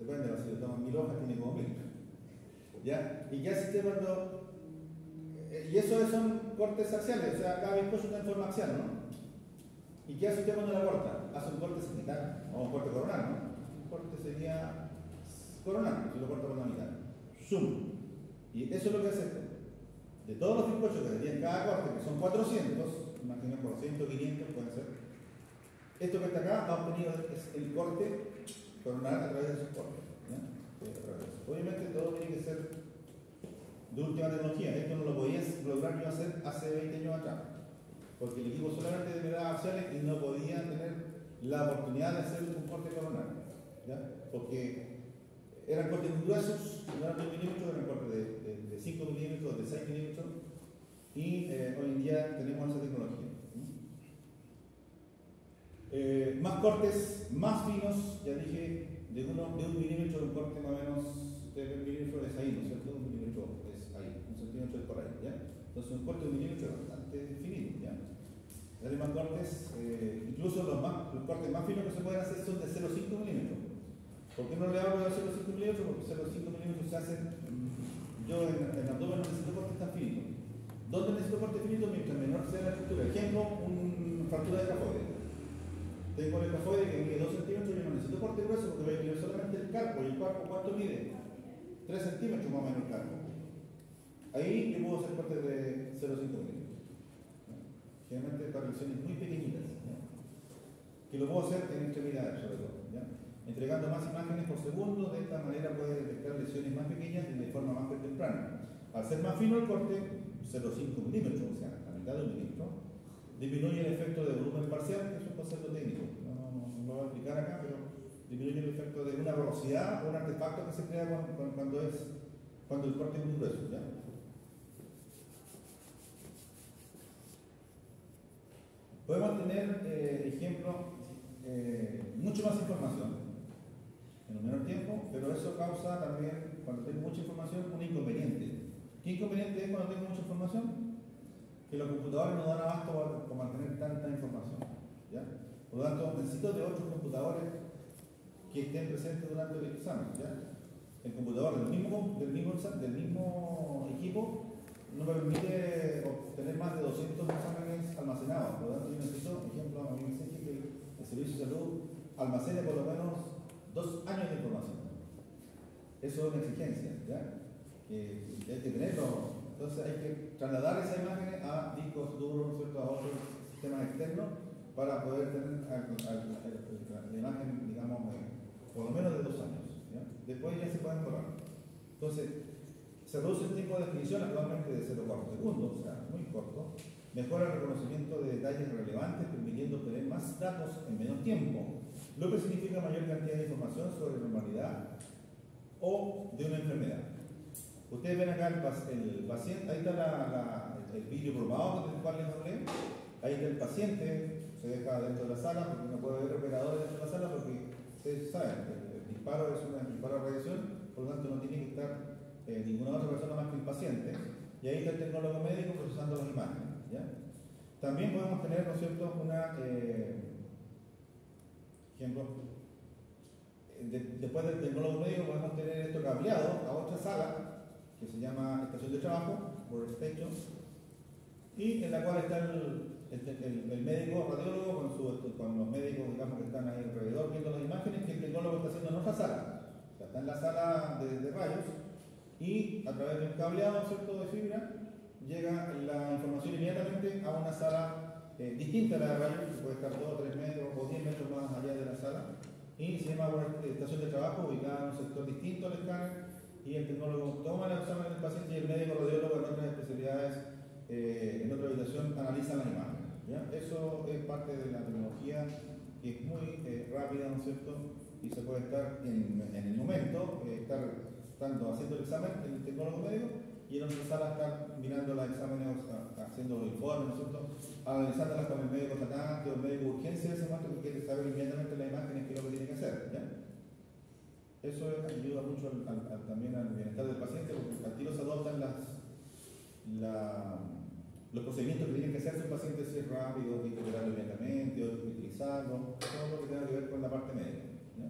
Depende, si le toman 1000 hojas, tiene como 1000. ¿Ya? ¿Y qué hace usted cuando...? Y eso son cortes axiales, o sea, cada bizcocho está en forma axial, ¿no? ¿Y qué hace usted cuando la corta? Hace un corte sagital, o un corte coronal, ¿no? Un corte sería coronal, si lo corta por la mitad. Zoom. Y eso es lo que hace esto. De todos los bizcochos que tenían cada corte, que son 400, imaginen por 100, 500, pueden ser. Esto que está acá ha obtenido el corte coronal a través de esos cortes. ¿Ya? Obviamente todo tiene que ser de última tecnología. Esto no lo podía lograr yo hacer hace 20 años atrás, porque el equipo solamente generaba axiales y no podía tener la oportunidad de hacer un corte coronal. ¿Ya? Porque eran cortes muy gruesos, no eran 2 milímetros, eran cortes de 5 milímetros, de 6 milímetros, y hoy en día tenemos esa tecnología. Más cortes más finos, ya dije, de 1 milímetro, un corte más o menos de 1 milímetro es ahí, ¿no es cierto? 1 milímetro es ahí, 1 centímetro es por ahí, ¿ya? Entonces un corte de 1 milímetro es bastante finito, ¿ya? Hay más cortes, incluso los cortes más finos que se pueden hacer son de 0,5 milímetros. ¿Por qué no le hablo de 0,5 milímetros? Porque 0,5 milímetros se hacen, yo en abdomen no necesito cortes tan finitos. ¿Dónde necesito cortes finitos? Mientras menor sea la estructura. Ejemplo, una fractura de cafoide. Tengo el cafoide que mide 2 centímetros y yo no necesito corte grueso porque voy a mirar solamente el carpo. ¿Y el carpo cuánto mide? 3 centímetros más o menos el carpo. Ahí yo puedo hacer cortes de 0,5 milímetros. Generalmente para lesiones muy pequeñitas. ¿Ya? Que lo puedo hacer en extremidades sobre todo. ¿Ya? Entregando más imágenes por segundo, de esta manera puede detectar lesiones más pequeñas y de forma más temprana. Al ser más fino el corte, 0,5 milímetros, o sea, la mitad de 1 milímetro, disminuye el efecto de volumen parcial, que es un concepto técnico, no lo voy a explicar acá, pero disminuye el efecto de una velocidad o un artefacto que se crea cuando es cuando el corte es muy grueso, ¿ya? Podemos tener, ejemplo, mucho más información en un menor tiempo, pero eso causa también, cuando tengo mucha información, un inconveniente. ¿Qué inconveniente es cuando tengo mucha información? Que los computadores no dan abasto para mantener tanta información, ¿ya? Por lo tanto, necesito de otros computadores que estén presentes durante el examen, ¿ya? El computador del mismo equipo no me permite obtener más de 200 exámenes almacenados. Por lo tanto, yo necesito, por ejemplo, a mí me exige que el Servicio de Salud almacene por lo menos 2 años de información. Eso es una exigencia, ¿ya? Que hay que tenerlo. Entonces hay que trasladar esas imágenes a discos duros, ¿no es cierto?, a otros sistemas externos para poder tener la imagen, digamos, por lo menos de 2 años, ¿ya? Después ya se pueden borrar. Entonces, se reduce el tiempo de definición actualmente de 0,4 segundos, o sea, muy corto. Mejora el reconocimiento de detalles relevantes, permitiendo obtener más datos en menos tiempo, lo que significa mayor cantidad de información sobre la normalidad o de una enfermedad. Ustedes ven acá el paciente, ahí está el vídeo probado del cual les hablé. Ahí está el paciente, se deja dentro de la sala, porque no puede haber operadores dentro de la sala, porque ustedes saben, el disparo es un disparo de radiación, por lo tanto no tiene que estar ninguna otra persona más que el paciente, y ahí está el tecnólogo médico procesando las imágenes, ¿ya? También podemos tener, ¿no es cierto?, ejemplo, después del tecnólogo médico podemos tener esto cableado a otra sala que se llama estación de trabajo, workstation, y en la cual está el médico radiólogo con los médicos, digamos, que están ahí alrededor viendo las imágenes que el tecnólogo está haciendo en otra sala. O sea, está en la sala de rayos y a través de un cableado, ¿cierto?, de fibra, llega la información inmediatamente a una sala distinta a la de rayos, que puede estar 2 o 3 metros o 10 metros más allá de la sala, y se llama una estación de trabajo ubicada en un sector distinto al escáner, y el tecnólogo toma el examen del paciente y el médico radiólogo en otras especialidades, en otra habitación, analiza las imágenes, ¿ya? Eso es parte de la tecnología que es muy rápida, ¿no es cierto? Y se puede estar en el momento, tanto haciendo el examen, el tecnólogo médico, y en otra sala estar mirando los exámenes, haciendo los informes, ¿no es cierto?, analizándolas con el médico tratante o el médico de urgencia de ese momento, que quiere saber inmediatamente las imágenes qué es lo que tiene que hacer, ¿ya? Eso ayuda mucho también al bienestar del paciente, porque al tiro se adoptan los procedimientos que tienen que hacerse un paciente, si es rápido, hay que operarlo inmediatamente, o hay que utilizarlo, todo lo que tenga que ver con la parte médica, ¿ya?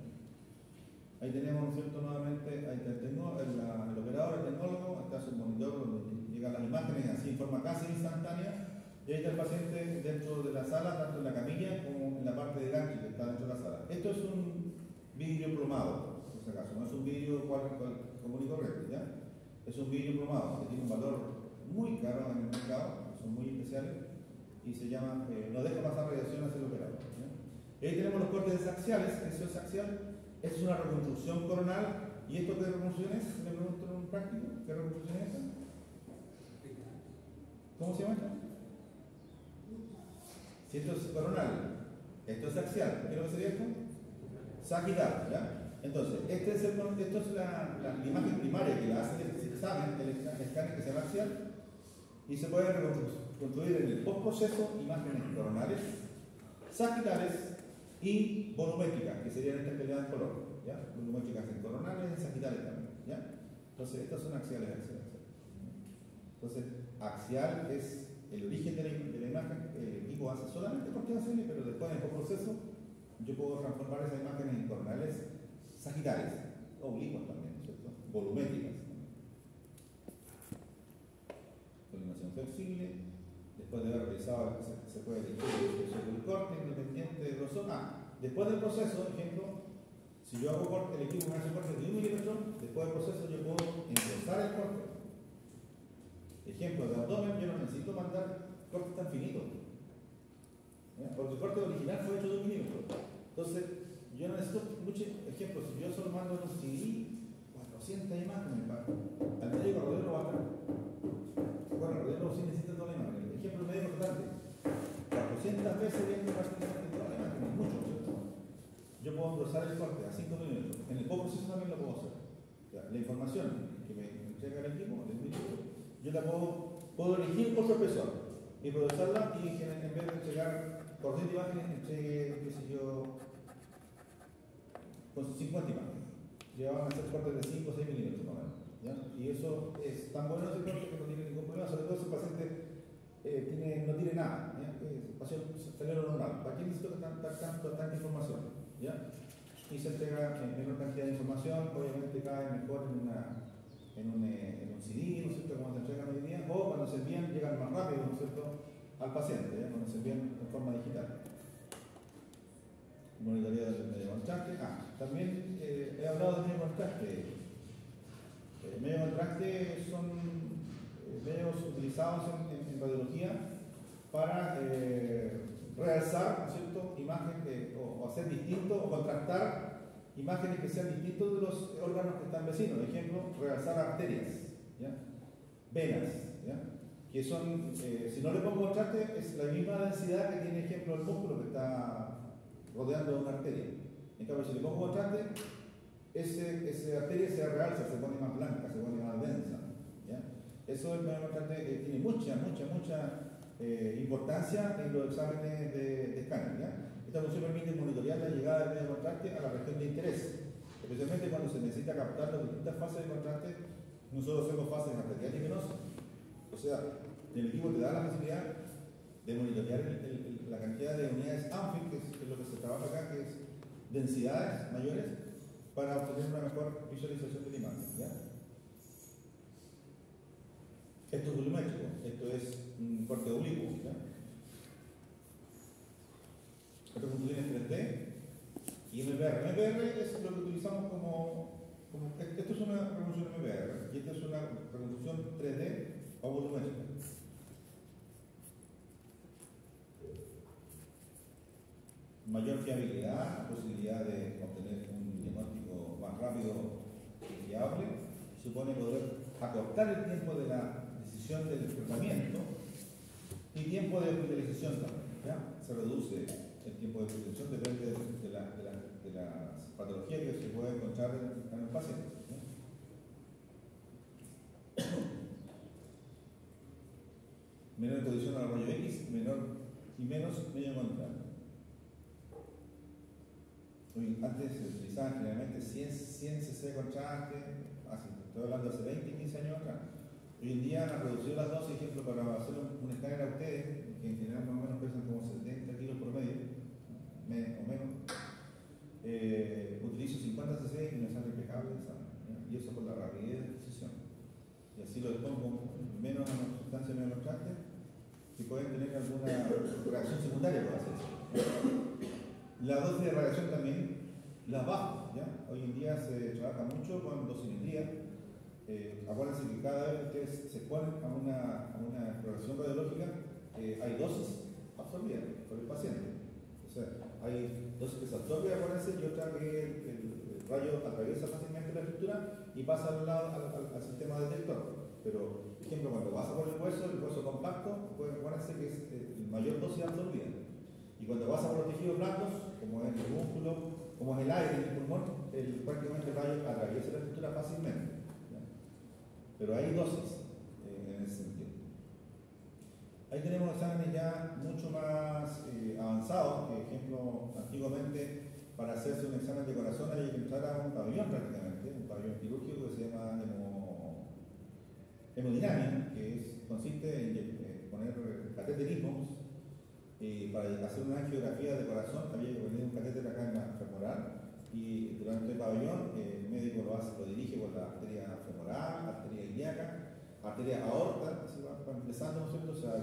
Ahí tenemos, ¿no es cierto?, nuevamente, ahí está el operador, el tecnólogo, está su monitor donde llegan las imágenes así en forma casi instantánea, y ahí está el paciente dentro de la sala, tanto en la camilla como en la parte de gancho que está dentro de la sala. Esto es un vidrio plomado, por si acaso, no es un vidrio común y corriente, ¿ya? Es un vidrio plomado que tiene un valor muy caro en el mercado, son muy especiales, y se llama, no deja pasar radiación hacia el operador, ¿ya? Y ahí tenemos los cortes axiales. Eso es axial, es una reconstrucción coronal. ¿Y esto qué reconstrucción es? ¿Me pregunto en un práctico? ¿Qué reconstrucción es esta? ¿Cómo se llama esto? Si esto es coronal, esto es axial, ¿qué es lo que sería esto? Sagital, ¿ya? Entonces, esto es la imagen primaria que la hace el examen, el escáner que se llama axial, y se puede reconstruir en el postproceso imágenes coronales, sagitales y volumétricas, que serían estas que le dan color, ¿ya? Volumétricas en coronales y sagitales también, ¿ya? Entonces, estas son axiales. Entonces, axial es el origen de la imagen, el equipo hace solamente corte axial, pero después en el postproceso yo puedo transformar esas imágenes en coronales sagitales, oblicuas también, ¿cierto?, volumétricas. Colimación flexible, después de haber realizado, se puede elegir el corte independiente de grosor. Después del proceso, por ejemplo, si yo hago corte, el equipo me hace corte de 1 milímetro, después del proceso yo puedo engrosar el corte. Ejemplo, de abdomen, yo no necesito mandar cortes tan finitos, ¿ya? Porque el corte original fue hecho de 1 milímetro. Entonces, yo no necesito mucho. Ejemplo, si yo solo mando en un CD 400 imágenes, al médico radiólogo va a estar. Bueno, el radiólogo sí necesita toda la imagen. Ejemplo, el médico tratante, 400 veces viendo prácticamente toda la imagen, es mucho, ¿cierto? Yo puedo engrosar el corte a 5 milímetros. En el postproceso también lo puedo hacer. O sea, la información que me entrega la puedo elegir otro espesor y procesarla y en vez de entregar por 100 imágenes, entregue, qué sé yo, con 50 imágenes. Ya van a ser cortes de 5 o 6 milímetros más o menos. ¿Ya? Y eso es tan bueno ese corte que no tiene ningún problema, sobre todo si el paciente no tiene nada, ¿ya? El paciente salió normal. ¿Para qué necesito tanta información? ¿Ya? Y se entrega en menor cantidad de información, obviamente cae mejor en un CD, ¿no es cierto?, como se entregan hoy día, o cuando se envían llegan más rápido, ¿no es cierto?, al paciente, ¿ya? Cuando se envían en forma digital. Monitoría del medio contraste. También he hablado de medio contraste. Medio contraste son medios utilizados en radiología para realzar, ¿no es cierto?, imágenes o hacer distintos o contrastar imágenes que sean distintos de los órganos que están vecinos. Por ejemplo, realzar arterias, ¿ya? Venas, ¿ya? Que son, si no le pongo contraste, es la misma densidad que tiene, ejemplo, el músculo que está rodeando una arteria. En cambio, si le pongo contraste, esa arteria se realza, se pone más blanca, se pone más densa, ¿ya? Eso es medio contraste, tiene mucha importancia en los exámenes de escáner, ¿ya? Esta función permite monitorear la llegada del medio contraste a la región de interés, especialmente cuando se necesita captar las distintas fases de contraste. Nosotros hacemos fases arteriales y venosas. O sea, el equipo te da la facilidad de monitorear la cantidad de unidades ANFIL, que es lo que se trabaja acá, que es densidades mayores, para obtener una mejor visualización de la imagen, ¿ya? Esto es volumétrico, esto es un corte oblicuo, ¿ya? Otra función es 3D y MPR. MPR es lo que utilizamos esto es una reconstrucción MPR y esta es una reconstrucción 3D o volumétrica. Mayor fiabilidad, posibilidad de obtener un diagnóstico más rápido y fiable, supone poder acortar el tiempo de la decisión del tratamiento y tiempo de hospitalización también, ¿ya? Se reduce el tiempo de hospitalización, depende de las patologías que se puede encontrar en el paciente, ¿ya? Menor exposición al rayo X, menos medio contrario. Antes se utilizaban generalmente 100 cc de contraste, estoy hablando de hace 20, 15 años atrás. Hoy en día han reducido las dosis, ejemplo, para hacer un escáner a ustedes, que en general más o menos pesan como 70 kilos por medio, o menos, utilizo 50 cc y me sale impecable el examen, ¿ya? Y eso por la rapidez de decisión. Y así lo pongo menos a una sustancia menos contraste, que pueden tener alguna reacción secundaria por hacer eso. La dosis de radiación también las bajo, ¿ya? Hoy en día se trabaja mucho con dosimetría. Acuérdense que cada vez que ustedes se exponen a una exploración radiológica, hay dosis absorbidas por el paciente. O sea, hay dosis que se absorben, acuérdense, y otra que el rayo atraviesa fácilmente la estructura y pasa al sistema detector. Pero, por ejemplo, cuando pasa por el hueso compacto, pueden acuérdense que es mayor dosis absorbida. Y cuando pasa por los tejidos blandos, como es el músculo, como es el aire en el pulmón, prácticamente el rayo atraviesa la estructura fácilmente, ¿ya? Pero hay dosis en ese sentido. Ahí tenemos exámenes ya mucho más avanzados. Por ejemplo, antiguamente para hacerse un examen de corazón hay que entrar a un pabellón prácticamente, un pabellón quirúrgico que se llama hemodinamia, que consiste en poner cateterismos. Para hacer una angiografía de corazón había que poner un catéter acá en la femoral y durante el pabellón el médico lo dirige por la arteria femoral, arteria ilíaca, arteria aorta, así va empezando, ¿no es cierto? Se va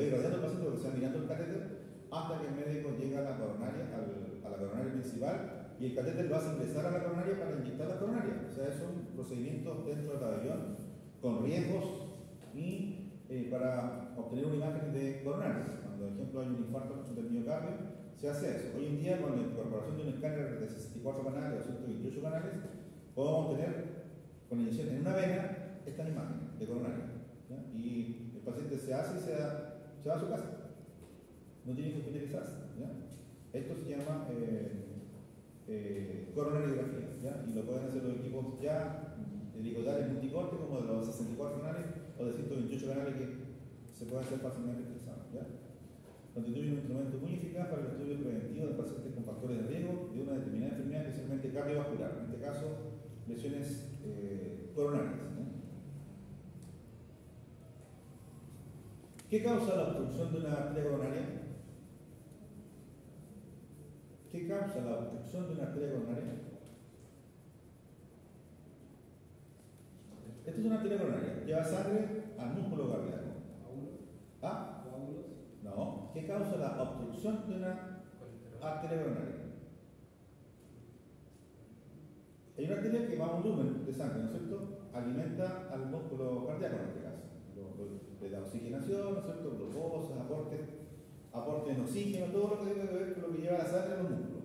irradiando el paciente porque se va mirando el catéter hasta que el médico llega a la coronaria, a la coronaria principal, y el catéter lo hace ingresar a la coronaria para inyectar la coronaria. O sea, son procedimientos dentro del pabellón con riesgos y para obtener una imagen de coronaria. Cuando, por ejemplo, hay un infarto del miocardio, se hace eso. Hoy en día, con la incorporación de un escáner de 64 canales o 128 canales, podemos obtener con inyección en una vena esta imagen de coronaria, ¿ya? Y el paciente se hace y se va a su casa. No tiene que hospitalizarse, ¿ya? Esto se llama coronariografía, ¿ya? Y lo pueden hacer los equipos ya helicopterares multicorte, como de los 64 canales o de 128 18 canales que se pueden hacer fácilmente expresados. Constituye un instrumento muy eficaz para el estudio preventivo de pacientes con factores de riesgo de una determinada enfermedad, especialmente cardiovascular, en este caso lesiones coronarias. ¿Qué causa la obstrucción de una arteria coronaria? ¿Qué causa la obstrucción de una arteria coronaria? Esto es una arteria coronaria. Lleva sangre al músculo cardíaco. ¿Ah? No. ¿Qué causa la obstrucción de una arteria coronaria? Hay una arteria que va a un lumen de sangre, ¿no es cierto? Alimenta al músculo cardíaco en este caso. Le da oxigenación, ¿no es cierto? Glucosa, aporte en oxígeno, todo lo que tiene que ver con lo que lleva la sangre a los músculos.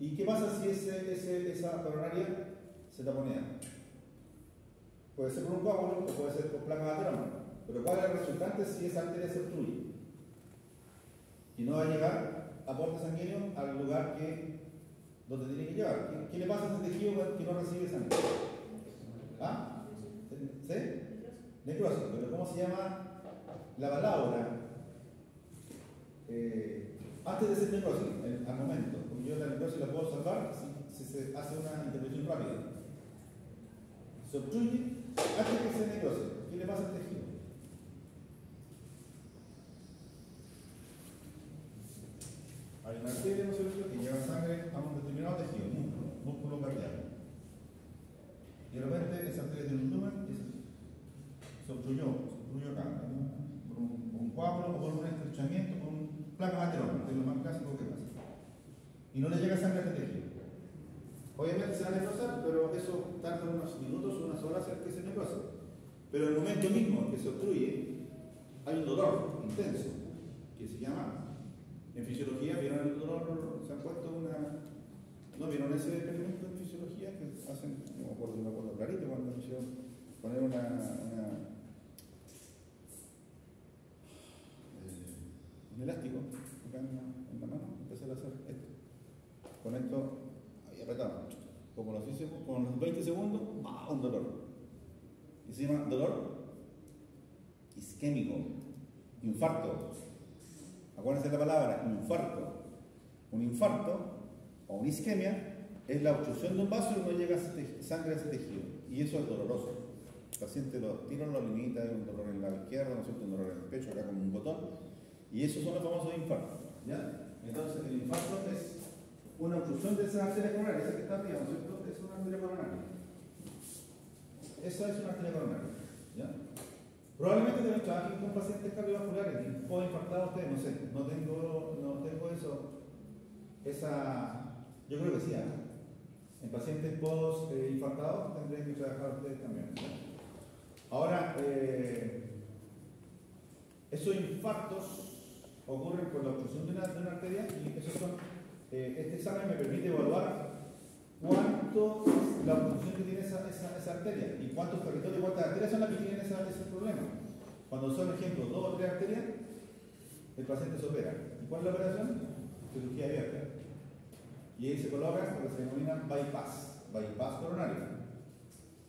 ¿Y qué pasa si esa coronaria se taponea? Puede ser por un coágulo o puede ser por placas de ateroma. Pero ¿cuál es el resultante si esa arteria se obstruye? Y no va a llegar aporte sanguíneo al lugar donde tiene que llevar. ¿Qué le pasa a ese tejido que no recibe sangre? ¿Ah? ¿Sí? Necrosis. Pero ¿cómo se llama la palabra? Antes de ser necrosis, al momento, porque yo la necrosis la puedo salvar si se hace una intervención rápida. Se obstruye antes que sea necrosis. ¿Qué le pasa al tejido? Hay una arteria, ¿no es cierto?, que lleva sangre a un determinado tejido, músculo cardíaco. Y de repente esa arteria tiene un lumen y se obstruyó acá, por un coágulo o por un estrechamiento, por un placa ateroma, que es lo más clásico que pasa. Y no le llega sangre a este tejido. Obviamente se va a necrosar, pero eso tarda unos minutos, unas horas en que se necrosa. Pero en el momento mismo en que se obstruye, hay un dolor intenso, que se llama, en fisiología, ¿vieron el dolor? Se han puesto una... ¿No vieron ese experimento en fisiología que hacen? No me acuerdo clarito cuando me hicieron poner un elástico acá en la mano, empezar a hacer esto. Con esto, ahí apretamos. Como los 20 segundos, ¡bah! Un dolor. Y se llama dolor isquémico, infarto. Acuérdense de la palabra infarto. Un infarto o una isquemia es la obstrucción de un vaso y no llega sangre a ese tejido. Y eso es doloroso. El paciente lo limita, hay un dolor en la izquierda, ¿no es cierto? Un dolor en el pecho, acá como un botón. Y esos son los famosos infartos. ¿Ya? Entonces, el infarto es una obstrucción de esa arteria coronaria, esa que está arriba, ¿no es cierto? Es una arteria coronaria. Esa es una arteria coronaria. ¿Ya? Probablemente también trabajen con pacientes cardiovasculares, o infartados ustedes, no sé, no tengo eso. Yo creo que sí, en pacientes post-infartados tendrían que trabajar ustedes también. Ahora, esos infartos ocurren por la obstrucción de una arteria y esos son, este examen me permite evaluar cuánto es la obstrucción que tiene esa arteria y cuántos territorios, cuántas arterias son las que tienen ese problema. Cuando son, ejemplo, 2 o 3 arterias, el paciente se opera. ¿Y cuál es la operación? Cirugía abierta. Y ahí se coloca lo que se denomina bypass coronario.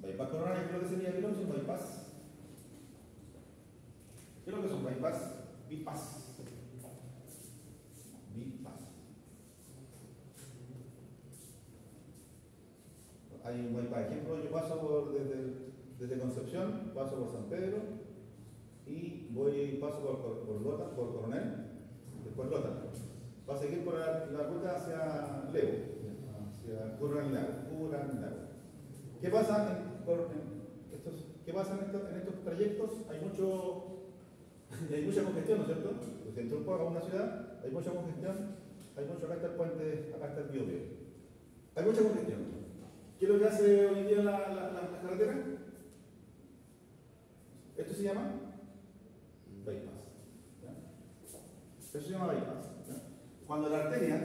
Bypass coronario, creo que sería un bypass. ¿Qué es lo que es un bypass? Bypass. Hay un bypass. Ejemplo, yo paso desde Concepción, paso por San Pedro y paso por Coronel, después Lota. Va a seguir por la ruta hacia Leo, hacia Curranlago. ¿Qué pasa en estos trayectos? Hay mucha congestión, ¿no es cierto? Pues dentro de una ciudad hay mucha congestión, acá está el puente, acá está el Biobío. Hay mucha congestión. ¿Qué es lo que hace hoy en día la carretera? Esto se llama bypass. Esto se llama bypass. Cuando las arterias,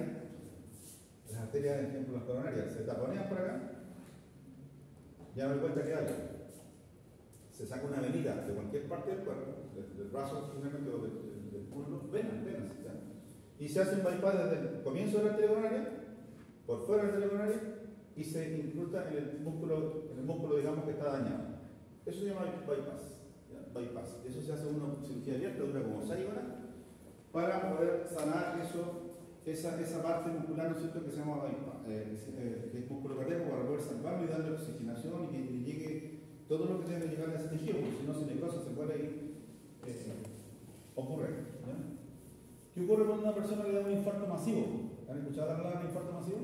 por ejemplo, las coronarias, se taponean por acá, ya me doy cuenta que hay. Se saca una venida de cualquier parte del cuerpo, del brazo, finalmente, o del muslo, venas, ¿ya? Y se hace un bypass desde el comienzo de la arteria coronaria, por fuera de la arteria coronaria, y se incrusta en el músculo, digamos, que está dañado. Eso se llama bypass. bypass. Eso se hace una cirugía abierta, dura como 6 horas, para poder sanar esa parte muscular, ¿no es cierto?, que se llama bypass, que es músculo cardíaco, para poder salvarlo y darle oxigenación y que le llegue todo lo que tiene que llegar a ese tejido, porque si no se necrosa, se puede ir, ocurre. ¿Ya? ¿Qué ocurre cuando una persona le da un infarto masivo? ¿Han escuchado hablar de infarto masivo?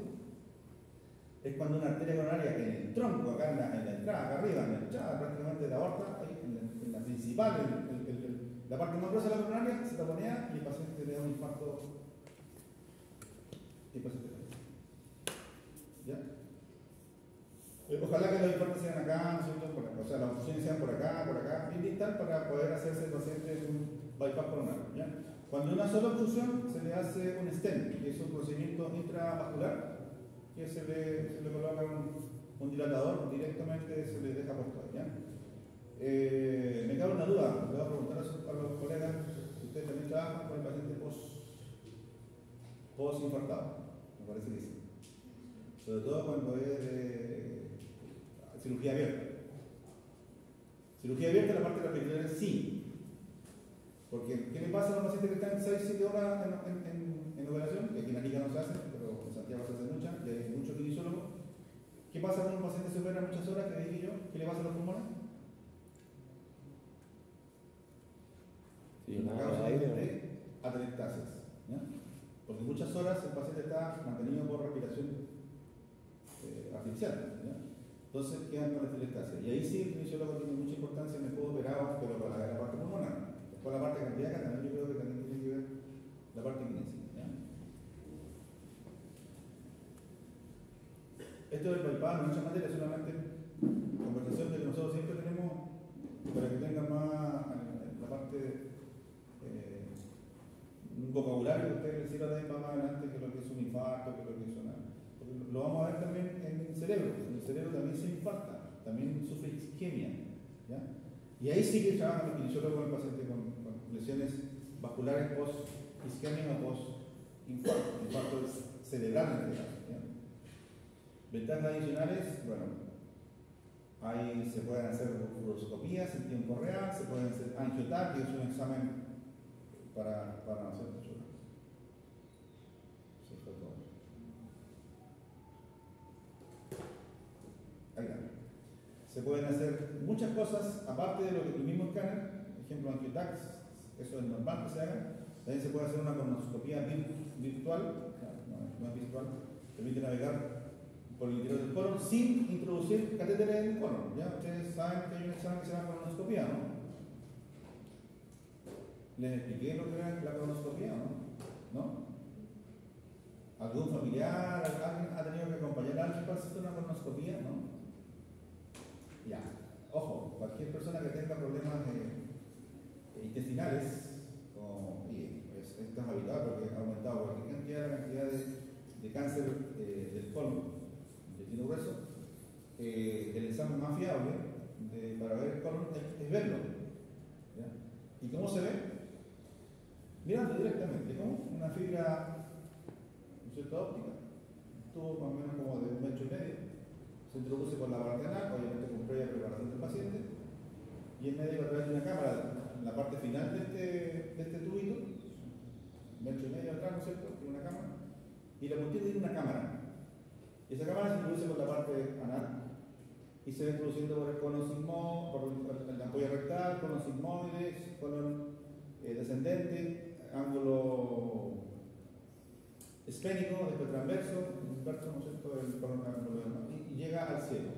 Es cuando una arteria coronaria en el tronco, acá en la entrada, acá arriba, en la entrada prácticamente de la aorta, ahí, en la principal, la parte más gruesa de la coronaria, se taponea y el paciente le da un infarto. Y el paciente ¿ya? Ojalá que los infartos sean acá, o sea, las obstrucciones sean por acá, bien distal, para poder hacerse el paciente un bypass coronario. ¿Ya? Cuando una sola obstrucción se le hace un stent, que es un procedimiento intravascular, que se le coloca un dilatador, directamente se le deja puesto ahí. ¿Ya? Me cabe una duda, le voy a preguntar a los colegas si ustedes también trabajan con el paciente post-infartado, me parece que sí. Sobre todo cuando es de cirugía abierta. Cirugía abierta, la parte de la peritoneal sí. Porque, ¿qué le pasa a los pacientes que están 6-7 horas en operación? Que aquí en Arica no se hace, pero en Santiago se hace muchas, y hay muchos kinesiólogos. ¿Qué pasa cuando un paciente se opera muchas horas? ¿Qué dije yo? ¿Qué le pasa a los pulmones? Sí, una causa de atelectasis. Porque muchas horas el paciente está mantenido por respiración artificial. ¿Ya? Entonces quedan con la atelectasis. Y ahí sí el kinesiólogo tiene mucha importancia, me puedo operar, pero para la parte pulmonar. Después la parte cardíaca también yo creo que también tiene que ver la parte kinésica. Esto del bypass no es mucha materia, solamente conversación de que nosotros siempre tenemos para que tengan más la parte un vocabulario que ustedes les sirva también más adelante, que lo que es un infarto, que lo que es una. Porque lo vamos a ver también en el cerebro. En el cerebro también se infarta, también sufre isquemia. ¿Ya? Y ahí sí que trabajan los kinesiólogos con el paciente con lesiones vasculares post-isquemia o post-infarto, infarto cerebral en este caso. ¿Ya? Ventajas adicionales, bueno, ahí se pueden hacer fluoroscopías en tiempo real, se pueden hacer angioTAC, que es un examen para hacer eso fue todo. Ahí está. Se pueden hacer muchas cosas, aparte de lo que el mismo escáner, por ejemplo, angioTAC, eso es normal que se haga. También se puede hacer una colonoscopía virtual, no es visual, permite navegar por el interior del colon sin introducir catéteres en el colon. ¿Ya? Ustedes saben que hay un examen que se llama colonoscopía, ¿no? ¿Les expliqué lo que era la colonoscopía, no? ¿Algún familiar, alguien ha tenido que acompañar a alguien para hacer una colonoscopía, no? Ya. Ojo, cualquier persona que tenga problemas intestinales, esto es habitual porque ha aumentado cualquier cantidad de cáncer del colon, intestino grueso, el examen más fiable para ver el colon es verlo. ¿Ya? ¿Y cómo se ve? Mirando directamente, ¿no? Una fibra, ¿no es cierto?, óptica, un tubo más o menos como de 1,5 metros, se introduce por la parte anal, obviamente con previa preparación del paciente, y el médico a través de una cámara, en la parte final de este tubito, 1,5 metros atrás, ¿no es cierto?, tiene una cámara, y la cuestión tiene una cámara. Y esa cámara se introduce por la parte anal y se va introduciendo por el colon sigmoide, por la ampolla rectal, colon sigmoide, colon descendente, ángulo espénico, después transverso, inverso, ¿no es cierto?, el colon y llega al cielo.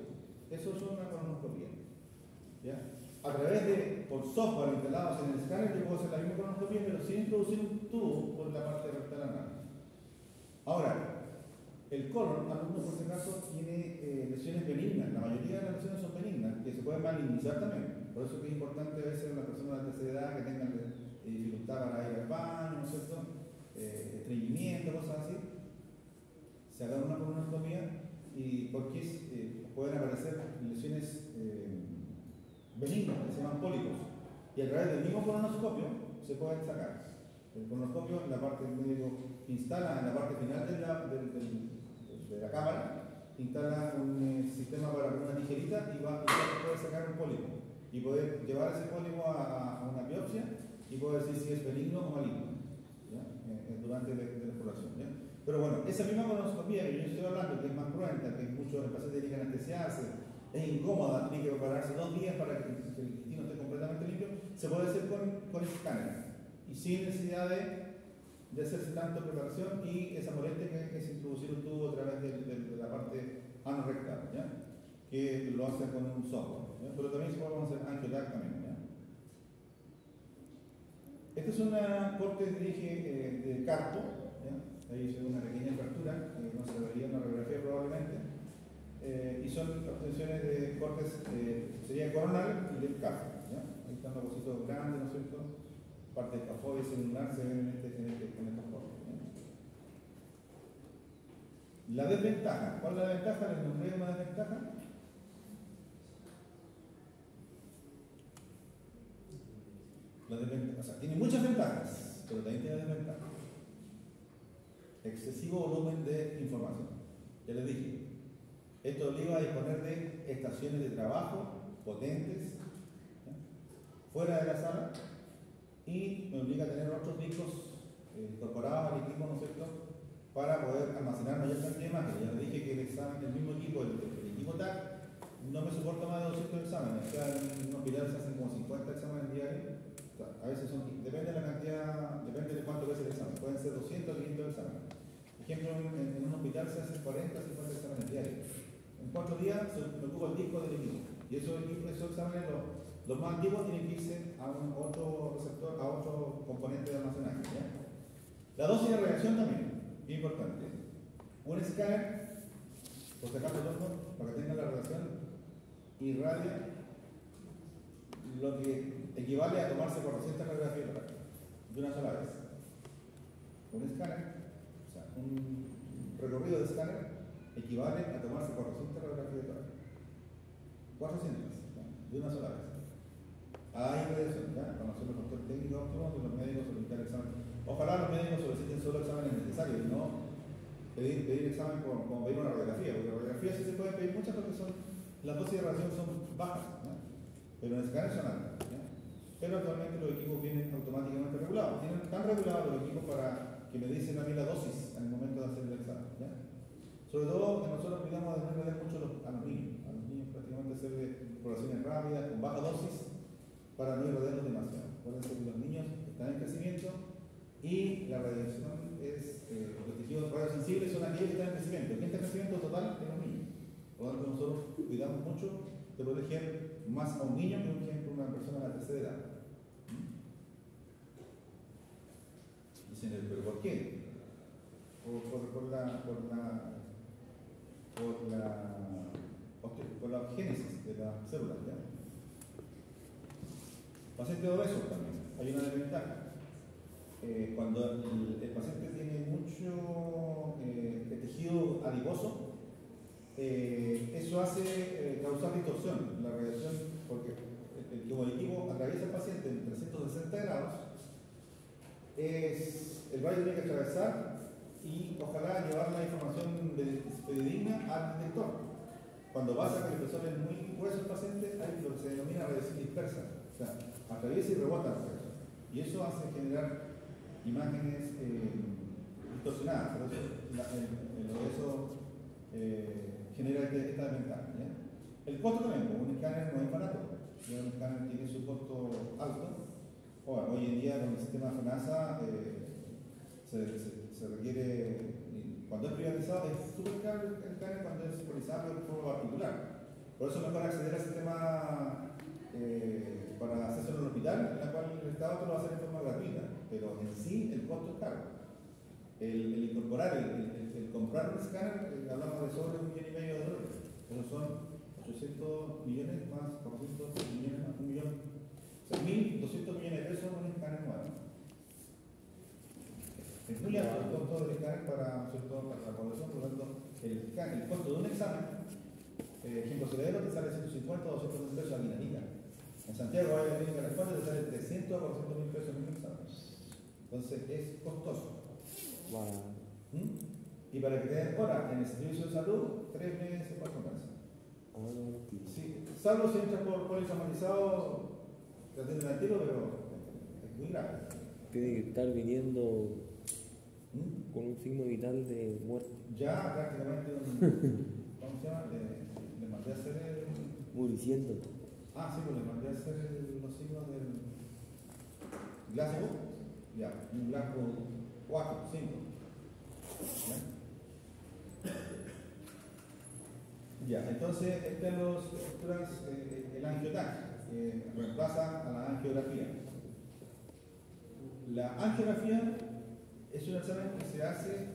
Eso es una colonoscopía. ¿Ya? A través de, por software instalados en el escáner, yo puedo hacer la misma colonoscopía, pero sin introducir un tubo por la parte rectal anal. Ahora, el colon, algunos por si acaso, tiene lesiones benignas. La mayoría de las lesiones son benignas, que se pueden malignizar también. Por eso es que es importante a veces en las personas de tercera edad que tengan dificultad para ir al baño, ¿no es cierto?, estreñimiento, cosas así, se haga una colonoscopia y porque pueden aparecer lesiones benignas, que se llaman pólipos, y a través del mismo colonoscopio se pueden sacar. El colonoscopio, en la parte del médico instala en la parte final de la cámara, instala un sistema para una tijerita y puede sacar un pólipo. y poder llevar ese pólipo a una biopsia y poder decir si es benigno o maligno, ¿ya? Durante la exploración. ¿Ya? Pero bueno, esa misma colonoscopia que yo estoy hablando, que es más cruenta, que muchos pacientes tienen que anestesiarse, es incómoda, tiene que prepararse 2 días para que el intestino esté completamente limpio, se puede hacer con escáner y sin necesidad de hacerse tanta preparación y esa molestia que es introducir un tubo a través de la parte anorrectal, ¿ya? Que lo hace con un software, ¿ya? Pero también se puede hacer angiotac también. ¿Ya? Esta es una corte de dije de carpo, ¿ya? Ahí se ve una pequeña fractura, que no se vería en la radiografía probablemente, y son obtenciones de cortes, sería coronal y del CAF. ¿Ya? Ahí están los huesitos grandes, ¿no es cierto? Parte del cafoide celular se ven en estos cortes. ¿Ya? La desventaja, ¿cuál es la desventaja? ¿Les nombré una desventaja? O sea, tiene muchas ventajas, pero también tiene desventajas. Excesivo volumen de información. Ya les dije, esto obliga a disponer de estaciones de trabajo potentes, ¿ya? Fuera de la sala, y me obliga a tener otros discos incorporados al equipo, ¿no es cierto?, para poder almacenar mayor cantidad de imágenes. Ya les dije que el examen, el mismo equipo, el equipo TAC, no me soporta más de 200 exámenes. O sea, en un hospital se hacen como 50 exámenes diarios. A veces depende de la cantidad, depende de cuánto pesa el examen, pueden ser 200 o 500 exámenes. Por ejemplo, en un hospital se hacen 40 o 50 exámenes diarios. En 4 días se ocupa el disco del equipo. Y esos exámenes, los más antiguos, tienen que irse a otro receptor, a otro componente de almacenaje. ¿Ya? La dosis de radiación también, bien importante. Un escáner, por si acaso, para que tenga la radiación, irradia lo que equivale a tomarse 400 radiografías de una sola vez. Un escáner, o sea, un recorrido de escáner equivale a tomarse 400 radiografías de 400, ¿ya? De una sola vez. Hay radiación, ¿ya? Para nosotros los doctores técnicos óptimos y los médicos solicitar examen. Ojalá los médicos soliciten solo exámenes necesarios y no pedir examen como pedir una radiografía, porque radiografías sí se pueden pedir muchas porque las dosis de radiación son bajas, ¿ya? Pero en escáner son altas. ¿Ya? Pero actualmente los equipos vienen automáticamente regulados. Tienen tan regulados los equipos para que me dicen a mí la dosis en el momento de hacer el examen. ¿Ya? Sobre todo que nosotros cuidamos de no perder mucho a los niños. A los niños prácticamente hacer exploraciones rápidas, con baja dosis, para no irradiarlos demasiado. Acuérdense que los niños están en crecimiento y la radiación es, los tejidos radiosensibles son aquellos que están en crecimiento. ¿Quién está en crecimiento total? En los niños. Por lo tanto, nosotros cuidamos mucho de proteger más a un niño que, por ejemplo, una persona de la tercera edad. Dicen, ¿pero por qué? Por la génesis de las células. ¿Ya? Paciente obeso también, hay una desventaja. Cuando el paciente tiene mucho tejido adiposo, eso hace causar distorsión en la radiación, porque como el equipo atraviesa al paciente en 360 grados, el rayo tiene que atravesar y ojalá llevar la información fidedigna al detector. Cuando pasa que el espesor es muy grueso el paciente, hay lo que se denomina radiación dispersa, o sea, atraviesa y rebota la radiación. Y eso hace generar imágenes distorsionadas, por eso el obeso genera esta desventaja. ¿Ya? El costo también, porque un escáner no es barato, un escáner tiene su costo alto. Ahora, hoy en día con el sistema FNASA se requiere, cuando es privatizado es súper caro el escáner, cuando es privatizado de forma particular. Por eso es mejor acceder al sistema para hacerlo en el hospital, en la cual el Estado te lo va a hacer de forma gratuita, pero en sí el costo es caro. El incorporar, el comprar un escáner, hablamos de sobre $1,5 millones, pero son 800 millones más 400 millones más 1 millón, o sea, 1.200 millones de pesos un escáner nuevo. Es muy alto el costo del escáner para la población, por lo tanto, el costo de un examen, ejemplo severo, te sale 150 o 200 mil pesos a Guinanita. En Santiago hay una clínica responde, te sale 300 o 400 mil pesos en un examen. Entonces es costoso. Wow. Y para que te den hora en el servicio de salud, 3 meses, 4 meses. Sí, salvo si entras por politraumatizado, te atienden al tiro, pero es muy grave. Tiene que estar viniendo con un signo vital de muerte. Ya prácticamente, ¿cómo se llama? Le mandé a hacer el... Muriciendo. Sí, pues le mandé a hacer los signos del Glasgow. Ya, un Glasgow 4, 5. Ya, entonces, estas los estructuras, el angiotac, reemplaza a la angiografía. La angiografía es un examen que se hace,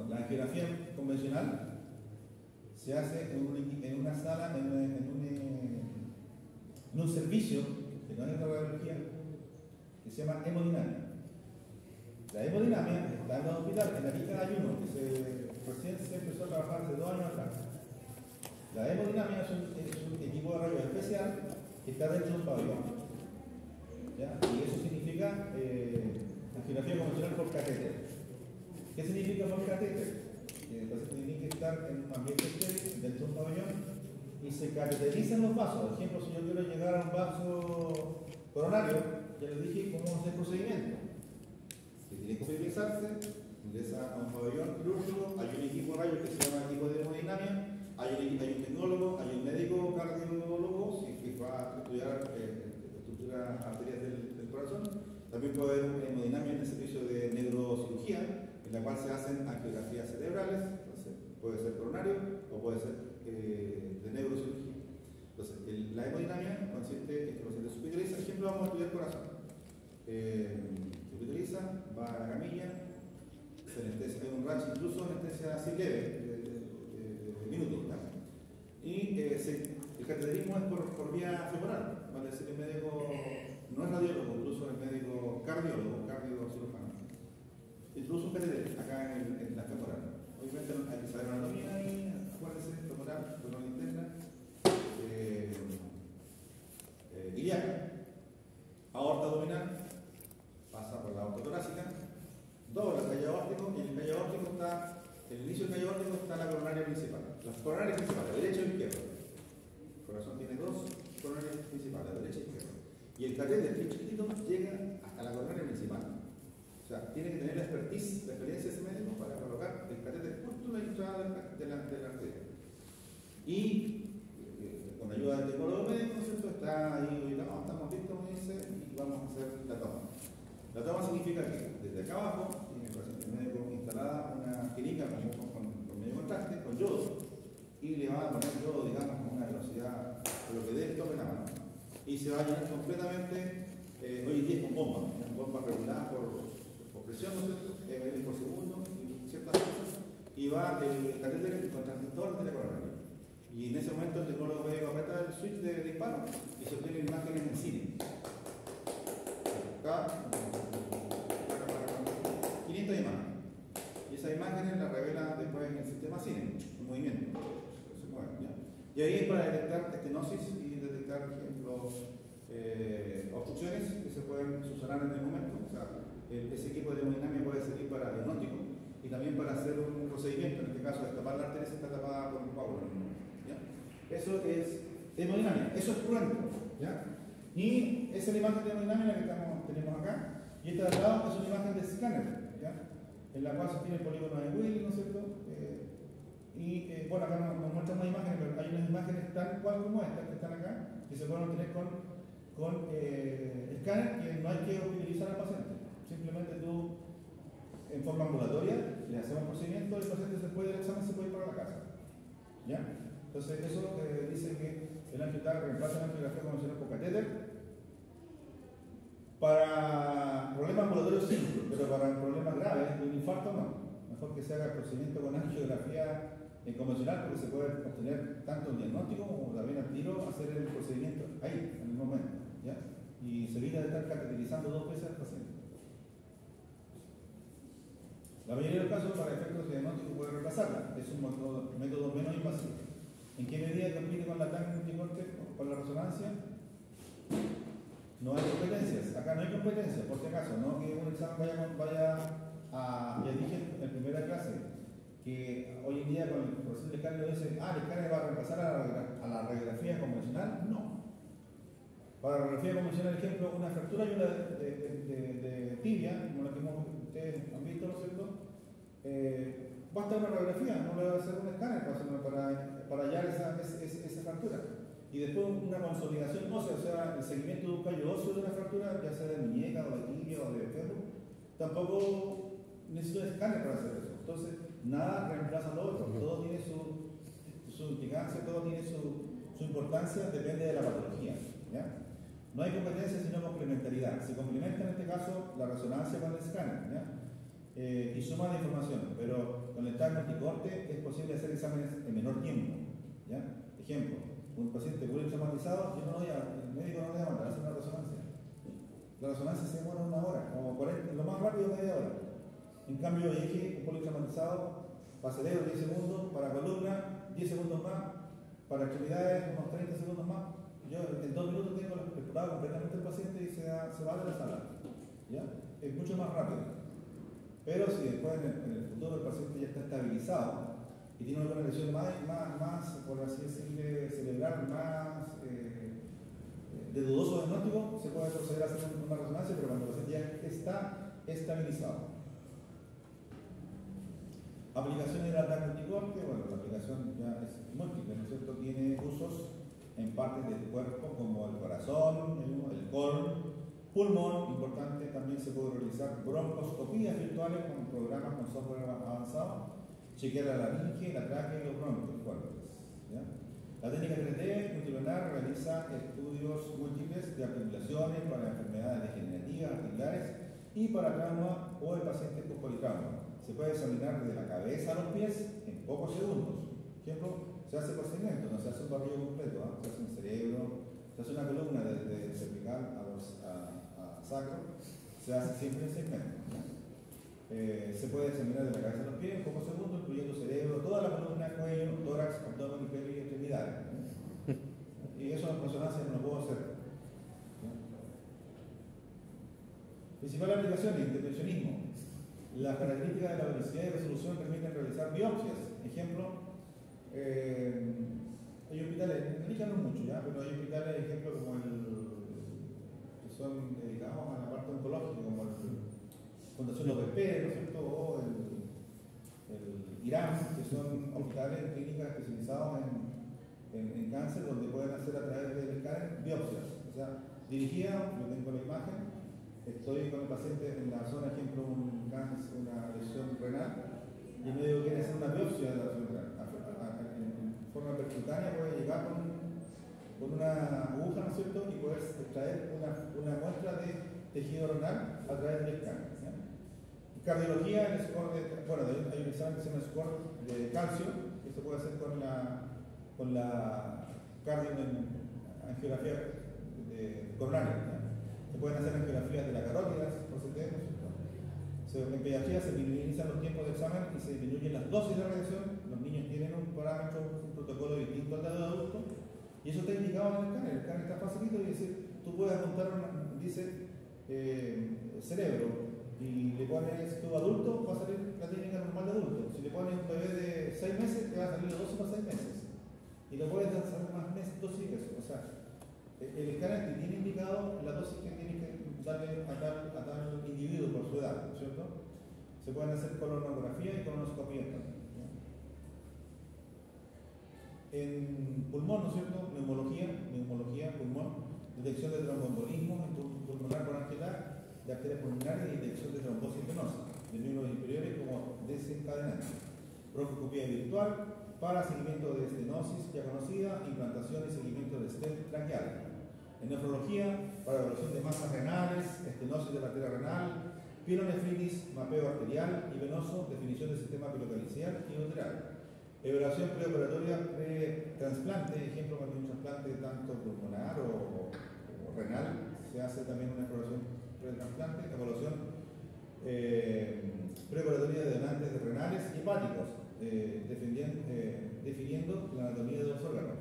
la angiografía convencional se hace en una sala, en un servicio que no es de radiología, que se llama hemodinamia. La hemodinamia está en el hospital, en la lista hay uno que recién se empezó a trabajar hace 2 años atrás. La hemodinamia es un equipo de rayos especial que está dentro de un pabellón. ¿Ya? Y eso significa angiografía convencional por catéter. ¿Qué significa por catéter? Entonces tiene que estar en un ambiente estéril, dentro de un pabellón, y se cateterizan los vasos. Por ejemplo, si yo quiero llegar a un vaso coronario, ya les dije cómo es el procedimiento. Que tiene que cateterizarse, ingresa a un pabellón quirúrgico, hay un equipo de rayos que se llama equipo de hemodinamia, hay un tecnólogo, hay un médico cardiólogo que va a estudiar estructuras arteriales del corazón. También puede haber una hemodinamia en el servicio de neurocirugía, en la cual se hacen angiografías cerebrales, entonces puede ser coronario o puede ser de neurocirugía. Entonces, la hemodinamia consiste en que el paciente supitaliza, por ejemplo, vamos a estudiar corazón. Supitaliza, va a la camilla, se anestesia, hay un ranch, incluso anestesia así leve, de minutos, ¿no? Y el cateterismo es por vía femoral, vale decir que el médico no es radiólogo, incluso el médico cardiólogo, cardiocirujano. Introduce un catéter acá en la femoral. Obviamente hay que saber anatomía y acuérdense, femoral, femoral interna, ilíaca, aorta abdominal, pasa por la aorta torácica, dobla el callo aórtico y en el callo aórtico está, en el inicio del callo aórtico está la coronaria principal. Las coronarias principales, derecha o izquierda. El corazón tiene 2 coronarias principales, derecha e izquierda. Y el catéter, que es chiquitito, llega hasta la coronaria principal. O sea, tiene que tener la experiencia de ese médico para colocar el catéter justo en la entrada de la arteria. Y con ayuda del tecnólogo médico, ¿cierto? Está ahí, estamos listos, me dice, y vamos a hacer la toma. La toma significa que desde acá abajo tiene el paciente médico instalada una jeringa con medio contraste, con yodo, y le va a poner yodo, digamos, con una velocidad de lo que dé el toque en la mano. Y se va a llenar completamente, hoy en día con bombas reguladas por presión, ¿no es cierto? Por segundo, y ciertas cosas, y va el catéter con transductor de la coronaria. Y en ese momento el tecnólogo médico aprieta el switch de disparo y se obtienen imágenes en cine. Acá, 500 imágenes. Y esas imágenes las revela después en el sistema cine, en movimiento. Se mueve, ¿ya? Y ahí es para detectar estenosis y detectar, por ejemplo, obstrucciones que se pueden subsanar en el momento. O sea, ese equipo de hemodinamia puede servir para diagnóstico y también para hacer un procedimiento, en este caso, destapar la arteria si está tapada por un coágulo. Eso es hemodinamia, eso es cruento, ¿ya? Y esa es la imagen de hemodinamia la que tenemos acá, y esta de al lado es una imagen de escáner, ¿ya? En la cual se tiene el polígono de Willy, ¿no es cierto? Bueno, acá nos muestran más imágenes, pero hay unas imágenes tal cual como estas que están acá, que se pueden obtener con escáner, que no hay que hospitalizar al paciente. Simplemente tú, en forma ambulatoria, le hacemos un procedimiento y el paciente después del examen se puede ir para la casa, ¿ya? Entonces, eso dice que el angiotac reemplaza la angiografía convencional por catéter. Para problemas ambulatorios sí, pero para problemas graves, un infarto no. Mejor que se haga el procedimiento con angiografía convencional, porque se puede obtener tanto el diagnóstico como también al tiro hacer el procedimiento ahí, en el momento, ¿ya? Y se evita de estar cateterizando 2 veces al paciente. La mayoría de los casos, para efectos diagnósticos, puede reemplazarla. Es un método menos invasivo. ¿En qué medida compite con la TAC con la resonancia? No hay competencias. Acá no hay competencias, por si acaso. No que un examen vaya a. Ya dije en primera clase que hoy en día con el proceso del escáner lo dicen, el escáner va a reemplazar a la radiografía convencional. No. Para la radiografía convencional, por ejemplo, una fractura y una de tibia, como la que ustedes han visto, ¿no es cierto? Basta una radiografía, no le va a hacer un escáner para hallar esa fractura. Y después una consolidación ósea, o sea, el seguimiento de un callo óseo de una fractura, ya sea de muñeca o de tibia o de fémur, tampoco necesito un escáner para hacer eso. Entonces, nada reemplaza lo otro, todo tiene su implicancia, todo tiene su importancia, depende de la patología. ¿Ya? No hay competencia sino complementariedad. Se complementa en este caso la resonancia con el escáner, ¿ya? Y suma de información, pero con el TAC multicorte es posible hacer exámenes en menor tiempo. ¿Ya? Ejemplo, un paciente politraumatizado, el médico no le va a mandar a hacer una resonancia. La resonancia se demora una hora, como 40, lo más rápido media hora. En cambio, yo dije un politraumatizado para cerebro 10 segundos, para columna 10 segundos más, para extremidades unos 30 segundos más. Yo en 2 minutos tengo explorado completamente el paciente y se va de la sala. ¿Ya? Es mucho más rápido. Pero si después en el futuro el paciente ya está estabilizado y tiene alguna lesión más por así decirlo, cerebral, más de dudoso diagnóstico, se puede proceder a hacer una resonancia, pero cuando el paciente ya está estabilizado. Aplicaciones del TAC multicorte, bueno, la aplicación ya es múltiple, ¿no es cierto? Tiene usos en partes del cuerpo como el corazón, el colon, pulmón, importante, también se puede realizar broncoscopías virtuales con programas con software avanzado, chequear la laringe, la tráquea y los bronquios fuertes. ¿Ya? La técnica 3D multilunar realiza estudios múltiples de articulaciones para enfermedades degenerativas, articulares y para trauma o en pacientes con politrauma. Se puede examinar desde la cabeza a los pies en pocos segundos. Por ejemplo, se hace por segmentos, no se hace un barrido completo, ¿eh? Se hace un cerebro, se hace una columna desde cervical a sacro, se hace siempre en segmentos. Se puede examinar de la cabeza a los pies en pocos segundos, incluyendo cerebro, toda la columna, cuello, tórax, abdomen, pelo y extremidades. Y eso en resonancia no lo puedo hacer. Principal aplicación, intervencionismo. Las características de la velocidad y resolución permiten realizar biopsias. Ejemplo, hay hospitales, no mucho ya, pero hay hospitales, ejemplo, como que son dedicados a la parte oncológica, como el Fundación López Pérez, ¿no es cierto? O el IRAM, que son hospitales, clínicas especializados en cáncer, donde pueden hacer a través del escáner biopsias. O sea, dirigida, yo tengo la imagen, estoy con el paciente en la zona, ejemplo, un cáncer, una lesión renal, y el médico quiere hacer una biopsia de la lesión renal. En forma percutánea puede llegar con una aguja, ¿no es cierto? Y poder extraer una muestra de tejido renal a través del escáner. ¿Sí? Cardiología, el score hay un examen que se llama score de calcio, que se puede hacer con la cardioangiografía coronaria. Se pueden hacer angiografías de las carótidas, por ¿no es cierto? En pediatría se minimizan los tiempos de examen y se disminuyen las dosis de radiación. Los niños tienen un parámetro, un protocolo distinto al de adultos, y eso está indicado en el escáner. El escáner está facilito y decir, tú puedes apuntar, dice cerebro, y le pones tu adulto, va a salir la técnica normal de adulto. Si le pones un bebé de 6 meses, te va a salir la dosis para 6 meses. Y lo puedes hacer más dosis que eso. O sea, el escáner te tiene indicado la dosis que tienes que darle a tal individuo por su edad, ¿no es cierto? Se pueden hacer colonoscopía y colonoscopía también. En pulmón, ¿no es cierto? Neumología, pulmón, detección de tromboembolismo pulmonar bronquial, de arterias pulmonares y detección de trombosis venosa, de miembros inferiores como desencadenante. Broncoescopía virtual para seguimiento de estenosis ya conocida, implantación y seguimiento de stent traqueal. En nefrología, para evaluación de masas renales, estenosis de la arteria renal, pielonefritis, mapeo arterial y venoso, definición del sistema pilocaricial y uteral. Evaluación preoperatoria pre-trasplante, ejemplo, cuando hay un trasplante tanto pulmonar o renal, se hace también una evaluación pre-trasplante. Evaluación preoperatoria de donantes de renales y hepáticos, definiendo la anatomía de los órganos.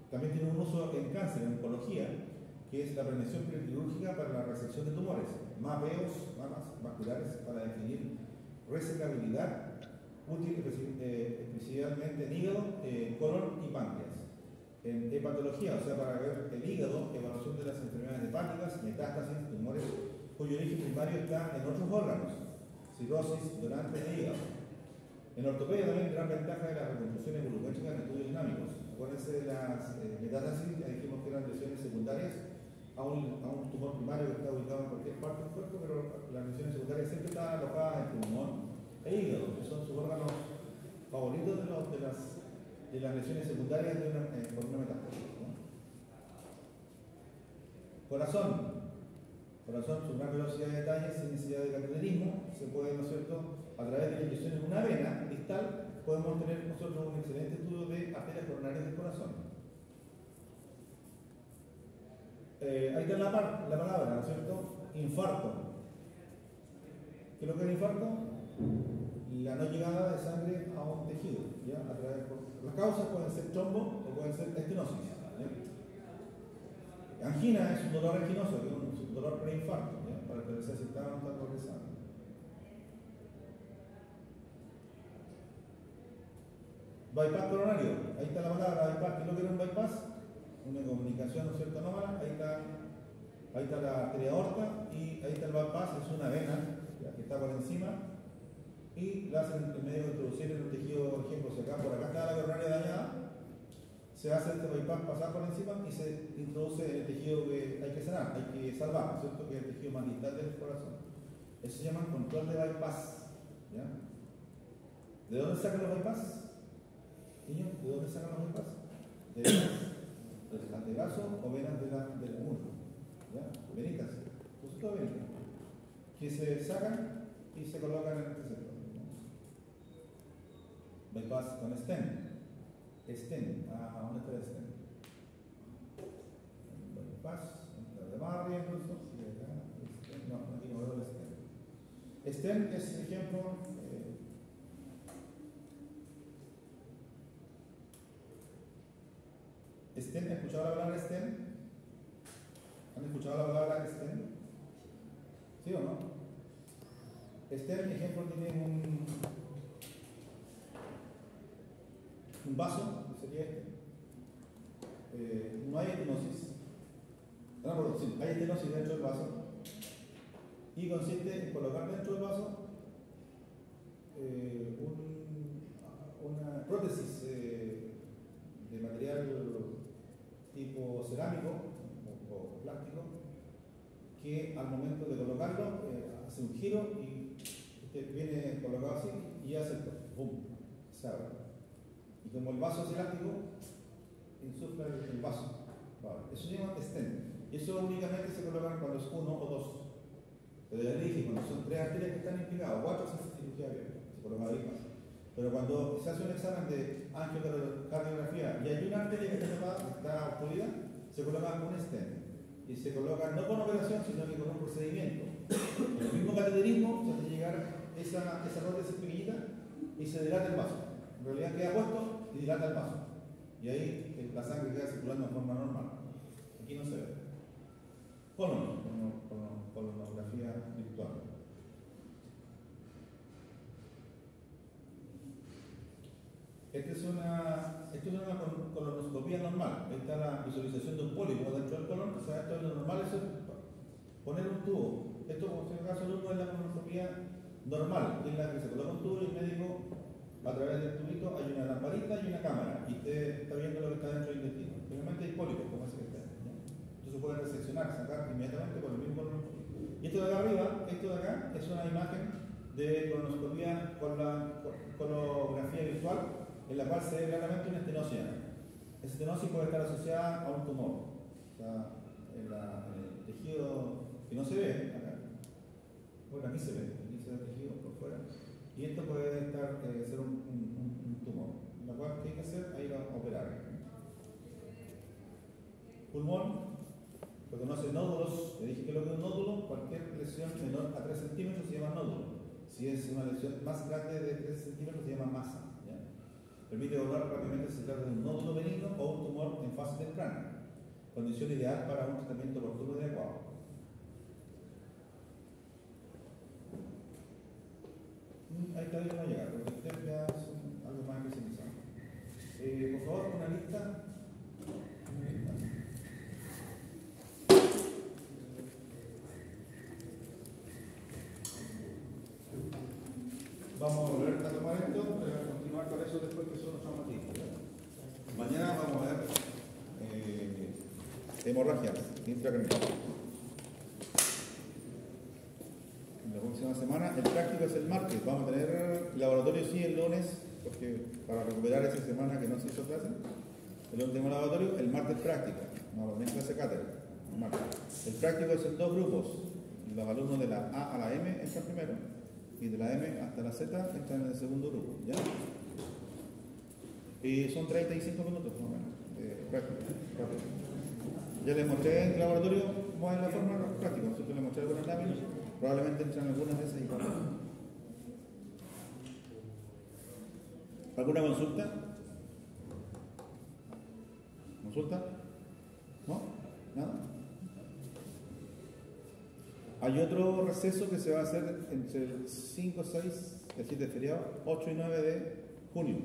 También tiene un uso en cáncer, en oncología, que es la prevención prequirúrgica para la resección de tumores, mapeos, mamas vasculares para definir resecabilidad útil especialmente en hígado, colon y páncreas. En hepatología, o sea, para ver el hígado, evaluación de las enfermedades hepáticas, metástasis, tumores, cuyo origen primario está en otros órganos, cirrosis, donantes de hígado. En ortopedia también gran ventaja de las reconstrucciones volumétricas en estudios dinámicos. Acuérdense de las metástasis, ya dijimos que eran lesiones secundarias a un tumor primario que está ubicado en cualquier parte del cuerpo, pero las lesiones secundarias siempre están alojadas en pulmón e hígado, que son sus órganos favoritos de las lesiones secundarias por una metástasis, ¿no? Corazón, su gran velocidad de detalle, sin necesidad de cateterismo, se puede, ¿no es cierto?, a través de la inyección en una vena distal, podemos tener nosotros un excelente estudio de arterias coronarias del corazón. Ahí está la palabra, ¿no es cierto? Infarto. ¿Qué es lo que es el infarto? La no llegada de sangre a un tejido, ¿ya? Las causas pueden ser trombo o pueden ser estenosis, ¿ya? Angina es un dolor anginoso, que es un dolor preinfarto, ¿ya? Para establecer si está o no está progresando. Bypass coronario, ahí está la palabra bypass. ¿Qué es lo que era un bypass? Una comunicación, ¿no es cierto?, anómala. Ahí está la arteria aorta y ahí está el bypass, es una vena que está por encima y la hacen en medio de introducir en un tejido, por ejemplo, si acá por acá está la coronaria dañada, se hace este bypass pasar por encima y se introduce en el tejido que hay que sanar, hay que salvar, ¿no es cierto?, que es el tejido más distal del corazón. Eso se llama control de bypass, ¿ya? ¿De dónde sacan los bypass? Niños, ¿de dónde sacan los bypass? De venas del antebrazo o venas del muslo, ¿ya? Venitas, pues todo venitas, que se sacan y se colocan en este sector, ¿no? Bypass con stent. ¿Dónde está el stent? Bypass, de barrio incluso, no, aquí no veo el stent. Stent es ejemplo. ¿Han escuchado la palabra stent? ¿Han escuchado la palabra stent? ¿Sí o no? Stent, ejemplo, tiene un vaso, que sería este. No hay estenosis. No, perdón, sí, hay estenosis dentro del vaso. Y consiste en colocar dentro del vaso una prótesis de material tipo cerámico o plástico, que al momento de colocarlo hace un giro y viene colocado así y hace el boom, se abre. Y como el vaso es elástico, insufla el vaso. Vale. Eso se llama stent. Y eso únicamente se colocan cuando es uno o dos. Pero ya dije, cuando son 3 arterias que están implicadas, 4 se hace cirugía abierta, se coloca bypass. Pero cuando se hace un examen de angiocardiografía y hay una arteria que está obstruida, se coloca un stent. Y se coloca no con operación, sino que con un procedimiento. Con el mismo cateterismo se hace llegar esa prótesis pequeñita y se dilata el vaso. En realidad queda puesto y dilata el vaso. Y ahí la sangre queda circulando de forma normal. Aquí no se ve. Colonografía virtual. Esta es una colonoscopía normal. Ahí está la visualización de un pólipo dentro del colon. O sea, esto es lo normal, eso es poner un tubo. Esto, como en el caso del uno, es la colonoscopía normal, que es la que se coloca un tubo y el médico, a través del tubito, hay una lamparita y una cámara. Y usted está viendo lo que está dentro del intestino. Generalmente hay pólipos, como ese que está. Entonces se puede reseccionar, sacar inmediatamente con el mismo colonoscopio. Y esto de acá arriba, esto de acá, es una imagen de colonoscopía con la colografía virtual, en la cual se ve claramente una estenosis. Esa estenosis puede estar asociada a un tumor. O sea, en el tejido que no se ve, acá. Bueno, aquí se ve el tejido por fuera. Y esto puede ser un tumor. La cual, ¿qué hay que hacer? Ahí va a operar. Pulmón, reconoce nódulos. Le dije que lo que es un nódulo, cualquier lesión menor a 3 centímetros se llama nódulo. Si es una lesión más grande de 3 centímetros se llama masa. Permite evaluar rápidamente si se trata de un nódulo benigno o un tumor en fase temprana. Condición ideal para un tratamiento oportuno y adecuado. Ahí está bien, va a llegar. ustedes ya son algo más especializado. Por favor, una lista. Vamos a volver a tomar esto, pero a continuar con eso después que son nuestras noticias. Mañana vamos a ver hemorragias intracraneales. La próxima semana, el práctico es el martes. Vamos a tener laboratorio sí el lunes, porque para recuperar esa semana que no se hizo clase, el lunes tenemos laboratorio, el martes práctica, no en clase cátedra. El práctico es en dos grupos. Los alumnos de la A a la M entran primero y de la M hasta la Z entran en el segundo grupo. ¿Ya? Y son 35 minutos más o menos de práctica. Ya les mostré en el laboratorio cómo es la forma práctica. Nosotros les mostré algunas láminas, probablemente entran algunas de esas y ¿alguna consulta? ¿Consulta? ¿No? ¿Nada? Hay otro receso que se va a hacer entre el 5, 6, el 7 de feriado, 8 y 9 de junio.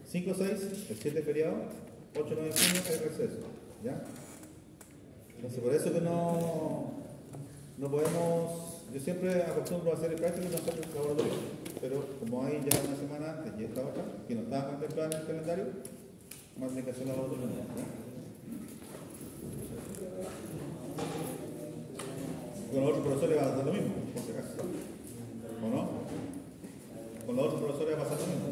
5, 6, el 7 de feriado, 8 y 9 de junio es receso. ¿Ya? Entonces, por eso que no podemos. Yo siempre acostumbro a hacer el práctico y no hacer el laboratorio. Pero como hay ya una semana antes y esta otra, que no estaba contemplada en el calendario, más de que hacer el laboratorio. ¿Ya? Con los otros profesores va a pasar lo mismo, por si acaso. ¿O no? Con los otros profesores va a pasar lo mismo.